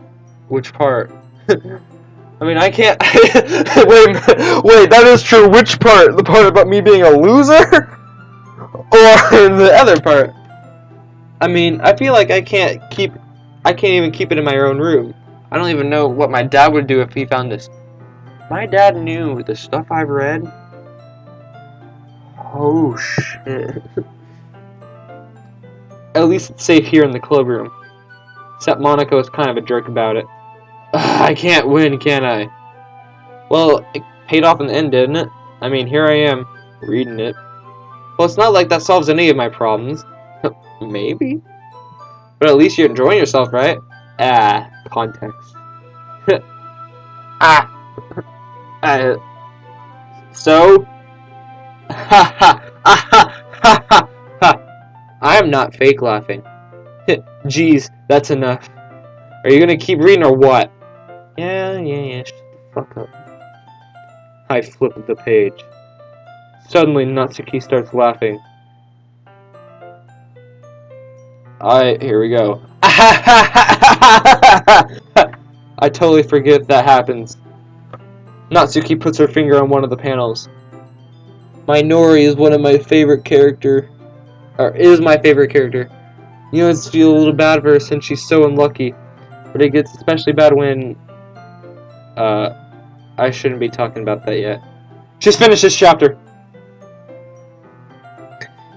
which part? I mean, I can't... wait, that is true. Which part? The part about me being a loser? Or the other part? I mean, I feel like I can't even keep it in my own room. I don't even know what my dad would do if he found this. My dad knew the stuff I've read. Oh, shit. At least it's safe here in the club room. Except Monaco is kind of a jerk about it. I can't win, can I? Well, it paid off in the end, didn't it? I mean, here I am, reading it. Well, it's not like that solves any of my problems. Maybe? But at least you're enjoying yourself, right? Context. So? I am not fake laughing. Jeez, that's enough. Are you gonna keep reading or what? Yeah, shut the fuck up. I flip the page. Suddenly, Natsuki starts laughing. Here we go. I totally forget that happens. Natsuki puts her finger on one of the panels. My Nori is one of my favorite character. Or is my favorite character. You know, it's feel a little bad for her since she's so unlucky. But it gets especially bad when... I shouldn't be talking about that yet. Just finish this chapter!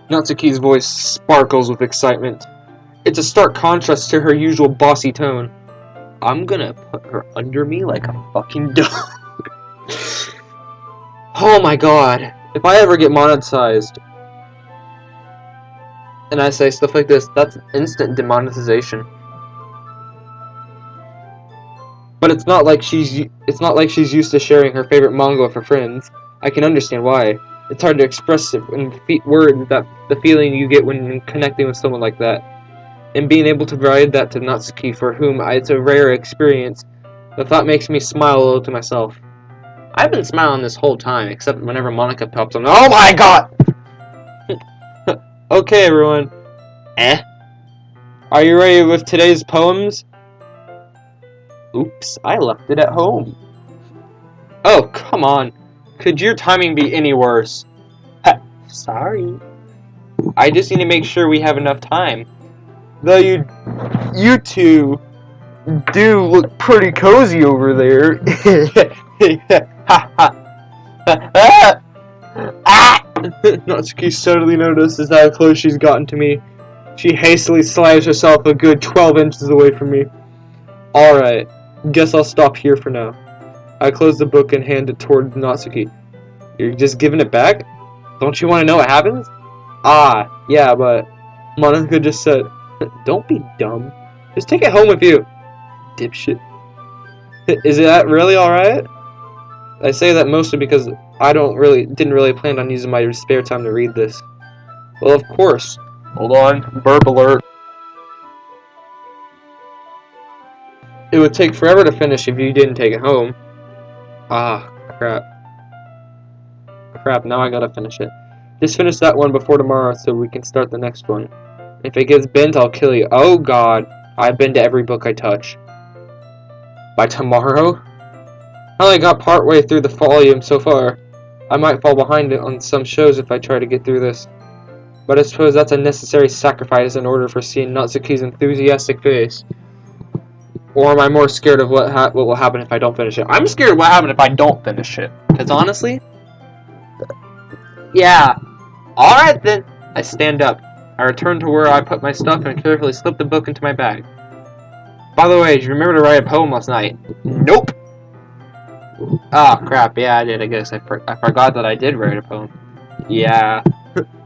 Natsuki's voice sparkles with excitement. It's a stark contrast to her usual bossy tone. I'm gonna put her under me like a fucking dog. Oh my god. If I ever get monetized, and I say stuff like this, that's instant demonetization. But it's not like she's used to sharing her favorite manga with her friends. I can understand why. It's hard to express it in words, that the feeling you get when connecting with someone like that. And being able to provide that to Natsuki, for whom it's a rare experience, the thought makes me smile a little to myself. I've been smiling this whole time, except whenever Monica pops on. Oh my god! Okay, everyone. Are you ready with today's poems? Oops, I left it at home. Oh, come on. Could your timing be any worse? Sorry. I just need to make sure we have enough time. Though you two do look pretty cozy over there. Natsuki suddenly notices how close she's gotten to me. She hastily slides herself a good 12 inches away from me. Alright, guess I'll stop here for now. I close the book and hand it toward Natsuki. You're just giving it back? Don't you want to know what happens? Ah, yeah, but Monica just said, don't be dumb. Just take it home with you. Dipshit. Is that really alright? I say that mostly because I didn't really plan on using my spare time to read this. Well, of course. Hold on, burp alert. It would take forever to finish if you didn't take it home. Ah, crap. Crap, now I gotta finish it. Just finish that one before tomorrow so we can start the next one. If it gets bent, I'll kill you. Oh god, I've been to every book I touch. By tomorrow? I only got partway through the volume so far. I might fall behind on some shows if I try to get through this. But I suppose that's a necessary sacrifice in order for seeing Natsuki's enthusiastic face. Or am I more scared of what will happen if I don't finish it? I'm scared of what happens if I don't finish it. Because honestly... Yeah. Alright then. I stand up. I return to where I put my stuff and carefully slip the book into my bag. By the way, did you remember to write a poem last night? Nope. Oh crap, yeah I did, I guess. I forgot that I did write a poem. Yeah.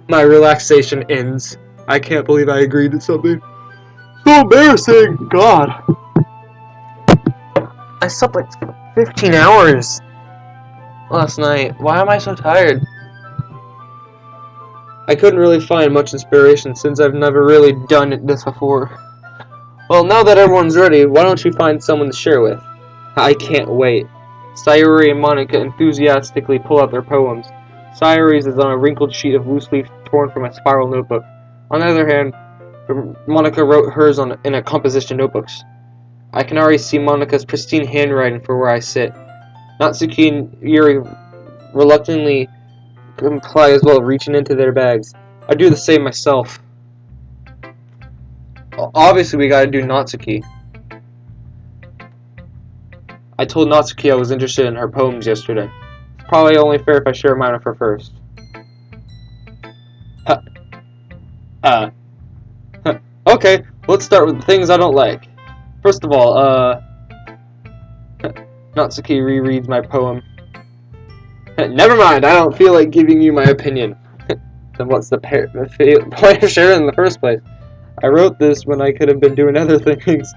My relaxation ends. I can't believe I agreed to something. So embarrassing! God. I slept like 15 hours last night. Why am I so tired? I couldn't really find much inspiration since I've never really done this before. Well, now that everyone's ready, why don't you find someone to share with? I can't wait. Sayuri and Monica enthusiastically pull out their poems. Sayuri's is on a wrinkled sheet of loose leaf torn from a spiral notebook. On the other hand, Monica wrote hers in a composition notebooks. I can already see Monica's pristine handwriting for where I sit. Natsuki and Yuri reluctantly comply as well, reaching into their bags. I do the same myself. Obviously, we gotta do Natsuki. I told Natsuki I was interested in her poems yesterday. It's probably only fair if I share mine with her first. Okay, let's start with the things I don't like. First of all, Natsuki rereads my poem. Never mind, I don't feel like giving you my opinion. Then what's the point of sharing in the first place? I wrote this when I could have been doing other things.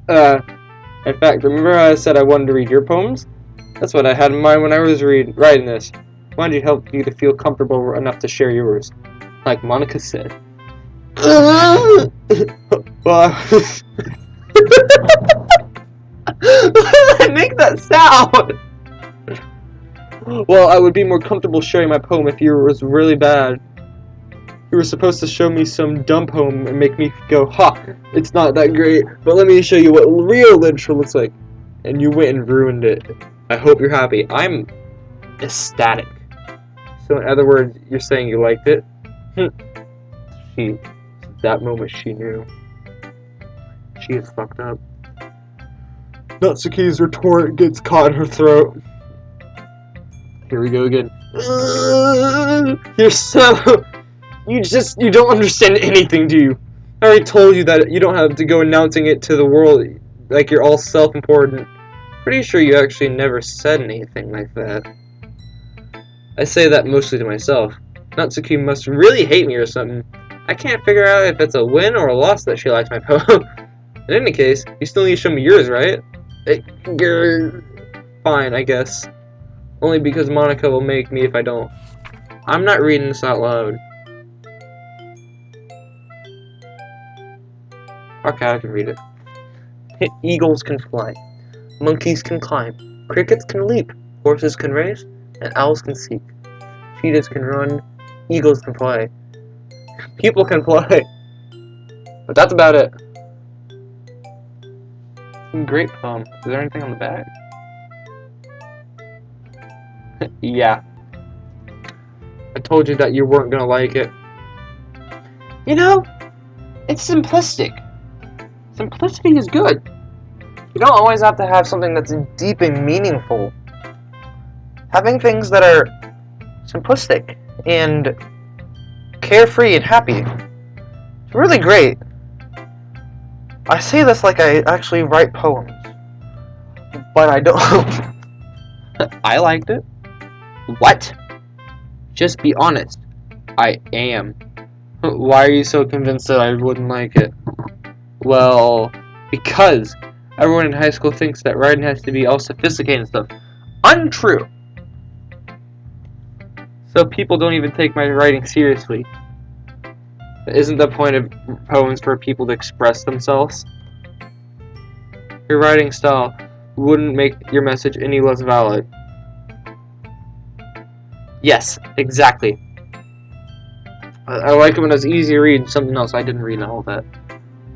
In fact, remember how I said I wanted to read your poems? That's what I had in mind when I was writing this. Wanted to help you to feel comfortable enough to share yours. Like Monica said. Well, make that sound! Well, I would be more comfortable sharing my poem if yours was really bad. You were supposed to show me some dumb poem and make me go, ha, it's not that great, but let me show you what real literature looks like. And you went and ruined it. I hope you're happy. I'm ecstatic. So in other words, you're saying you liked it? That moment she knew. She is fucked up. Natsuki's retort gets caught in her throat. Here we go again. You're so... You don't understand anything, do you? I already told you that you don't have to go announcing it to the world like you're all self-important. Pretty sure you actually never said anything like that. I say that mostly to myself. Natsuki must really hate me or something. I can't figure out if it's a win or a loss that she likes my poem. In any case, you still need to show me yours, right? Fine, I guess. Only because Monica will make me if I don't. I'm not reading this out loud. Okay, I can read it. Eagles can fly. Monkeys can climb. Crickets can leap. horses can race, and owls can seek. Cheetahs can run, eagles can fly. People can fly. But that's about it. Great poem. Is there anything on the back? Yeah. I told you that you weren't gonna like it. You know, it's simplistic. Simplicity is good. You don't always have to have something that's deep and meaningful. Having things that are simplistic and carefree and happy is really great. I say this like I actually write poems, but I don't. I liked it. What? Just be honest. I am. Why are you so convinced that I wouldn't like it? Well, because everyone in high school thinks that writing has to be all sophisticated and stuff. Untrue. So people don't even take my writing seriously. Isn't the point of poems for people to express themselves? Your writing style wouldn't make your message any less valid. Yes, exactly. I like it when it's easy to read something else I didn't read all that.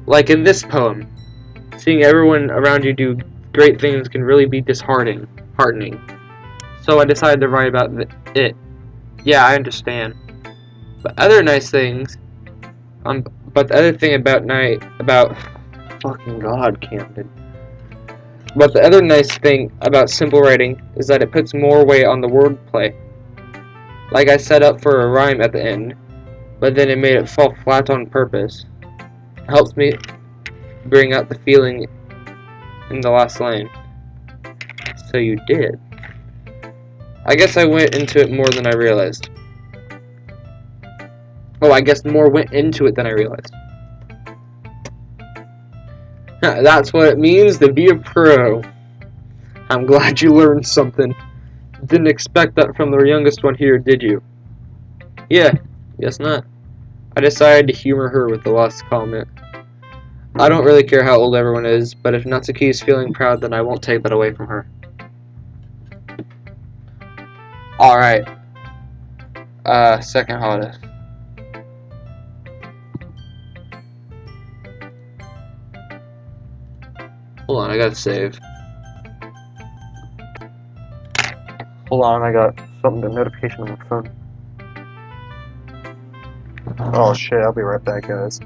Like in this poem, seeing everyone around you do great things can really be disheartening. So I decided to write about it. Yeah, I understand. But other nice things, but the other thing about fucking God, Camden. But the other nice thing about simple writing is that it puts more weight on the wordplay. Like I set up for a rhyme at the end, but then it made it fall flat on purpose. It helps me bring out the feeling in the last line. So you did. I guess I went into it more than I realized. Oh, I guess more went into it than I realized. That's what it means to be a pro. I'm glad you learned something. Didn't expect that from the youngest one here, did you? Yeah, guess not. I decided to humor her with the last comment. I don't really care how old everyone is, but if Natsuki is feeling proud, then I won't take that away from her. Alright. Second hottest. Hold on, I gotta save. Hold on, I got something, a notification on my phone. Oh shit, I'll be right back, guys.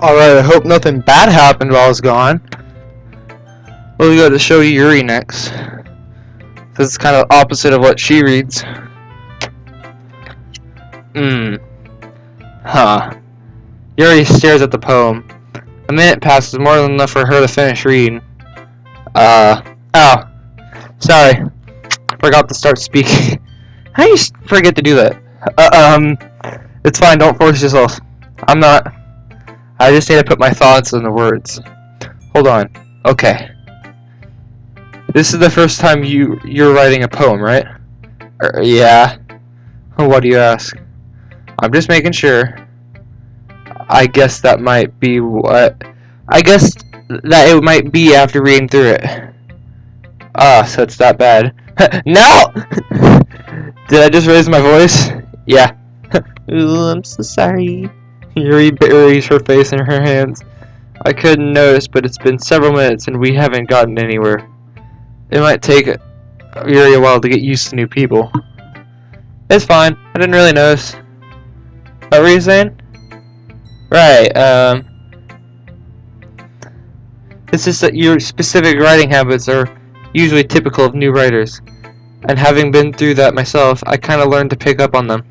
Alright, I hope nothing bad happened while I was gone. We'll go to show Yuri next. This is kind of opposite of what she reads. Huh. Yuri stares at the poem. A minute passes, more than enough for her to finish reading. Oh. Sorry. Forgot to start speaking. How do you forget to do that? It's fine, don't force yourself. I'm not. I just need to put my thoughts in the words. Hold on. Okay. This is the first time you're writing a poem, right? Yeah. What do you ask? I'm just making sure. I guess that might be what... I guess that it might be after reading through it. So it's that bad. No! Did I just raise my voice? Yeah. Ooh, I'm so sorry. Yuri buries her face in her hands. I couldn't notice, but it's been several minutes and we haven't gotten anywhere. It might take Yuri a while to get used to new people. It's fine. I didn't really notice. What were you saying? Right, it's just that your specific writing habits are usually typical of new writers. And having been through that myself, I kinda learned to pick up on them.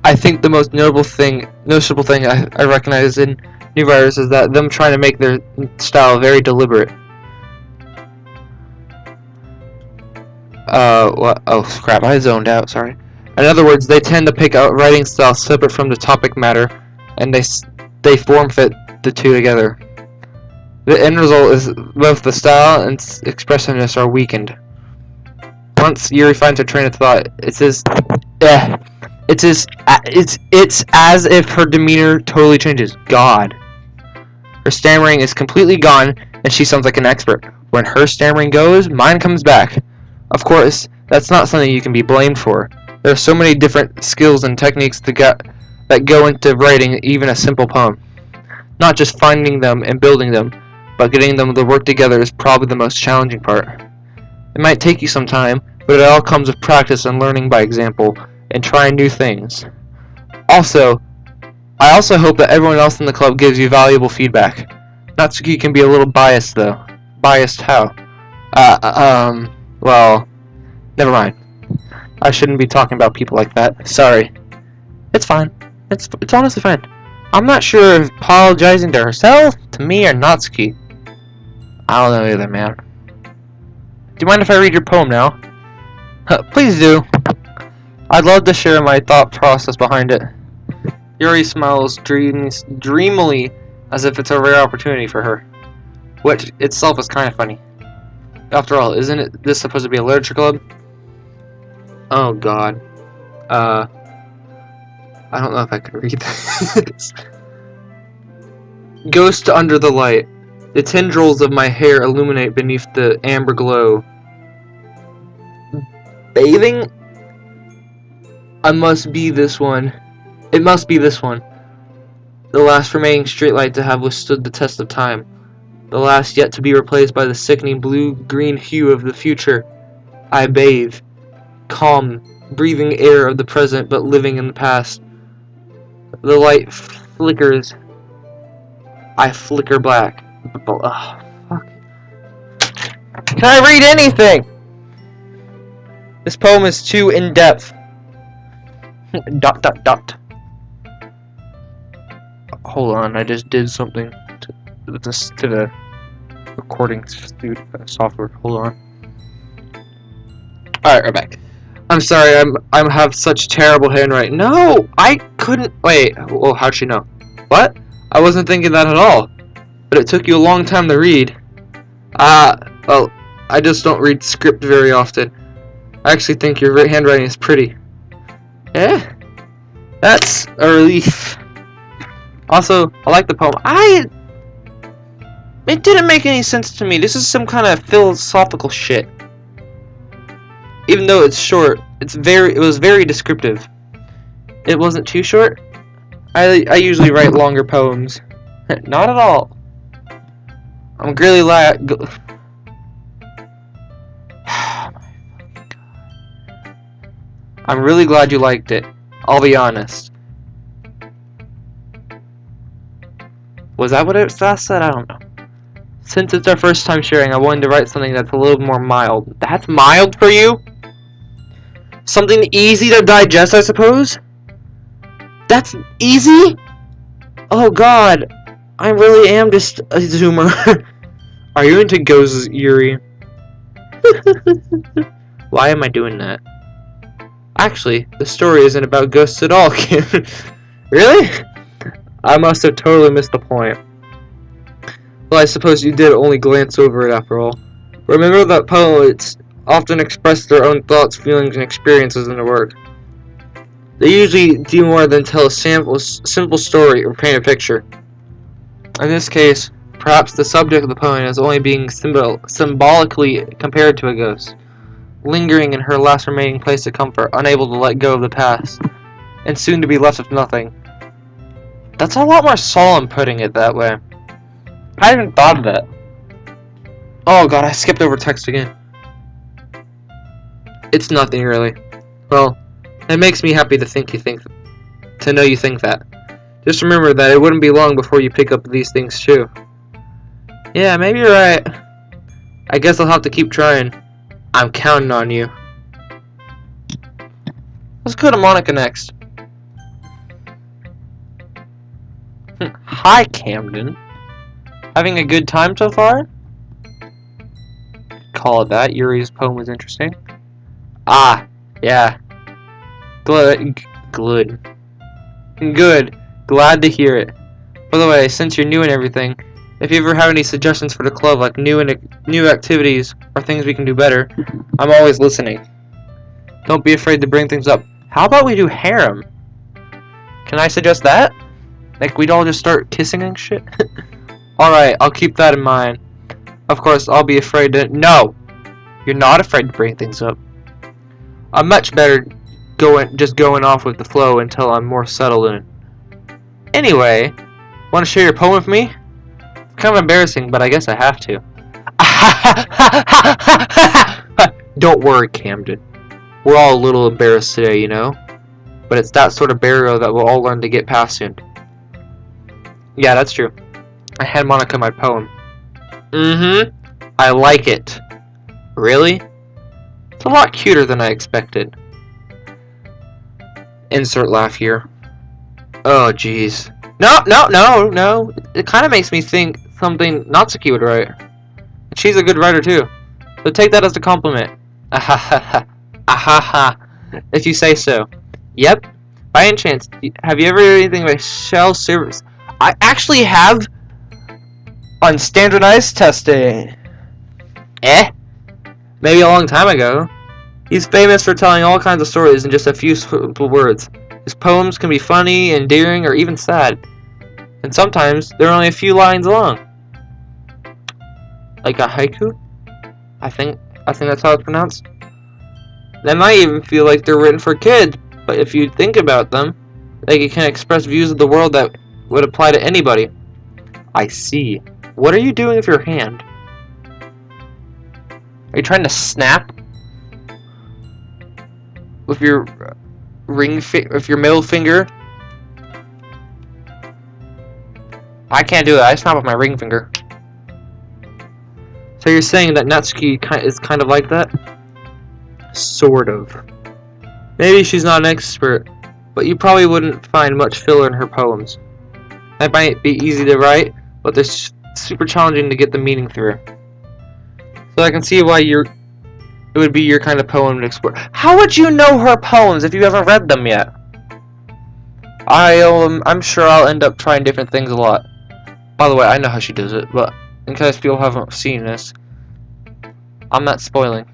I think the most noticeable thing I recognize in new writers is that them trying to make their style very deliberate. What? Oh crap, I zoned out, sorry. In other words, they tend to pick out writing styles separate from the topic matter, and they form fit the two together. The end result is both the style and expressiveness are weakened. Once Yuri finds her train of thought, it's as if her demeanor totally changes. God. Her stammering is completely gone, and she sounds like an expert. When her stammering goes, mine comes back. Of course, that's not something you can be blamed for. There are so many different skills and techniques that go into writing even a simple poem. Not just finding them and building them, but getting them to work together is probably the most challenging part. It might take you some time, but it all comes with practice and learning by example, and trying new things. I also hope that everyone else in the club gives you valuable feedback. Natsuki can be a little biased though. Biased how? Well, never mind. I shouldn't be talking about people like that. Sorry. It's fine. It's honestly fine. I'm not sure if apologizing to herself, to me, or Natsuki. I don't know either, man. Do you mind if I read your poem now? Please do. I'd love to share my thought process behind it. Yuri smiles dreamily as if it's a rare opportunity for her, which itself is kind of funny. After all, isn't this supposed to be a literature club? Oh god. I don't know if I could read this. Ghost under the light. The tendrils of my hair illuminate beneath the amber glow. Bathing? I must be this one. It must be this one. The last remaining streetlight to have withstood the test of time. The last yet to be replaced by the sickening blue-green hue of the future. I bathe. Calm, breathing air of the present but living in the past. The light flickers. I flicker black. Ugh, fuck. Can I read anything? This poem is too in-depth. ... Hold on, I just did something to the recording software. Hold on. Alright, we're back. I'm sorry, I have such terrible handwriting. No, I couldn't. Wait. Well, how'd she know? What? I wasn't thinking that at all. But it took you a long time to read. Well, I just don't read script very often. I actually think your handwriting is pretty. Eh? That's a relief. Also, I like the poem. It didn't make any sense to me. This is some kind of philosophical shit. Even though it's short, it was very descriptive. It wasn't too short. I usually write longer poems. Not at all. I'm really I'm really glad you liked it. I'll be honest. Was that what it said? I don't know. Since it's our first time sharing, I wanted to write something that's a little more mild. That's mild for you? Something easy to digest, I suppose? That's easy? Oh god. I really am just a zoomer. Are you into ghosts, Yuri? Why am I doing that? Actually, the story isn't about ghosts at all, Kim. Really? I must have totally missed the point. Well, I suppose you did only glance over it after all. Remember that poets often express their own thoughts, feelings, and experiences in their work. They usually do more than tell a simple story or paint a picture. In this case, perhaps the subject of the poem is only being symbolically compared to a ghost, lingering in her last remaining place of comfort, unable to let go of the past, and soon to be left with nothing. That's a lot more solemn putting it that way. I hadn't thought of that. Oh god, I skipped over text again. It's nothing really. Well, it makes me happy to know you think that. Just remember that it wouldn't be long before you pick up these things too. Yeah, maybe you're right. I guess I'll have to keep trying. I'm counting on you. Let's go to Monica next. Hi, Camden. Having a good time so far? Call it that. Yuri's poem was interesting. Ah, yeah. Good. Glad to hear it. By the way, since you're new and everything, if you ever have any suggestions for the club, like new activities or things we can do better, I'm always listening. Don't be afraid to bring things up. How about we do harem? Can I suggest that? Like we'd all just start kissing and shit? Alright, I'll keep that in mind. Of course, I'll be afraid to... No! You're not afraid to bring things up. I'm much better just going off with the flow until I'm more settled in. Anyway, want to share your poem with me? It's kind of embarrassing, but I guess I have to. Don't worry, Camden. We're all a little embarrassed today, you know? But it's that sort of barrier that we'll all learn to get past soon. Yeah, that's true. I hand Monica my poem. I like it. Really? It's a lot cuter than I expected. Insert laugh here. Oh, jeez. No. It kind of makes me think something Natsuki would write. She's a good writer, too. So take that as a compliment. Ahaha. Ahaha. If you say so. Yep. By any chance, have you ever heard anything by Shell Service? I actually have on standardized testing. Maybe a long time ago. He's famous for telling all kinds of stories in just a few simple words. His poems can be funny, endearing, or even sad. And sometimes they're only a few lines long. Like a haiku? I think that's how it's pronounced. They might even feel like they're written for kids, but if you think about them, they can express views of the world that would apply to anybody. I see. What are you doing with your hand? Are you trying to snap? With your with your middle finger? I can't do that. I snap with my ring finger. So you're saying that Natsuki is kind of like that? Sort of. Maybe she's not an expert, but you probably wouldn't find much filler in her poems. That might be easy to write, but they're super challenging to get the meaning through. So I can see why it would be your kind of poem to explore. How would you know her poems if you haven't read them yet? I'm sure I'll end up trying different things a lot. By the way, I know how she does it, but in case people haven't seen this, I'm not spoiling.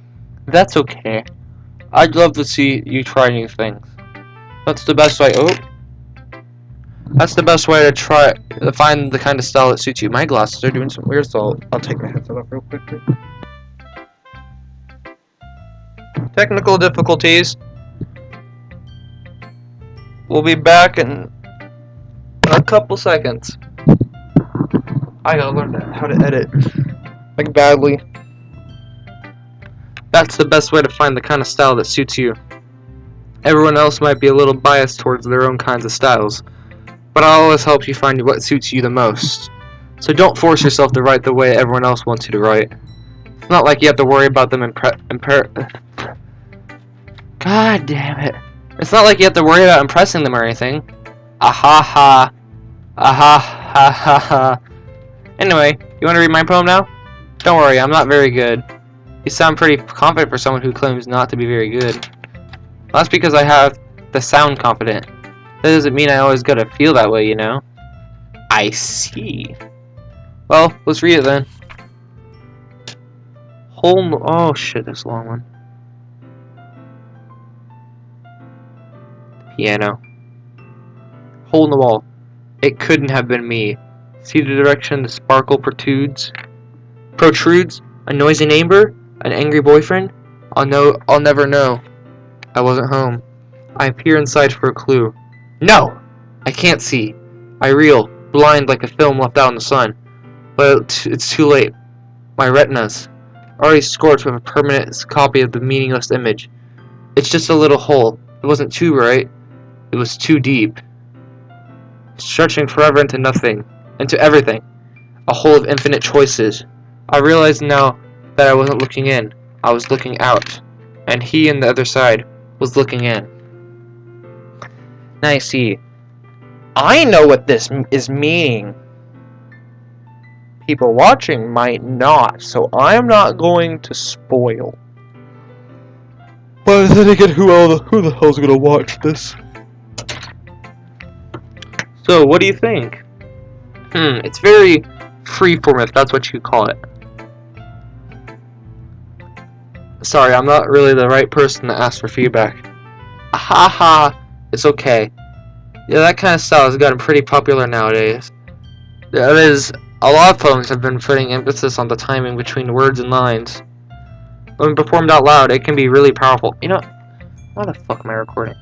That's okay. I'd love to see you try new things. That's the best way. That's the best way to find the kind of style that suits you. My glasses are doing some weird, so I'll take my headset off real quickly. Technical difficulties. We'll be back in a couple seconds. I gotta learn how to edit. Like badly. That's the best way to find the kind of style that suits you. Everyone else might be a little biased towards their own kinds of styles, but I'll always help you find what suits you the most. So don't force yourself to write the way everyone else wants you to write. It's not like you have to worry about them God damn it. It's not like you have to worry about impressing them or anything. Aha ha. Aha ha ha ha. Anyway, you want to read my poem now? Don't worry, I'm not very good. You sound pretty confident for someone who claims not to be very good. Well, that's because I have the sound confident. That doesn't mean I always gotta feel that way, you know? I see. Well, let's read it then. Oh shit, that's a long one. Piano. Hole in the wall. It couldn't have been me. See the direction the sparkle protrudes? A noisy neighbor? An angry boyfriend? I'll never know. I wasn't home. I peer inside for a clue. No! I can't see. I reel, blind like a film left out in the sun. But it's too late. My retinas, already scorched with a permanent copy of the meaningless image. It's just a little hole. It wasn't too bright. It was too deep. Stretching forever into nothing. Into everything. A hole of infinite choices. I realize now that I wasn't looking in. I was looking out. And he on the other side was looking in. Now you see, I know what this is meaning. People watching might not, so I'm not going to spoil. But then again, who the hell's gonna watch this? So, what do you think? It's very freeform, if that's what you call it. Sorry, I'm not really the right person to ask for feedback. Haha, it's okay. Yeah, that kind of style has gotten pretty popular nowadays. That is, a lot of poems have been putting emphasis on the timing between words and lines. When performed out loud, it can be really powerful. You know, why the fuck am I recording?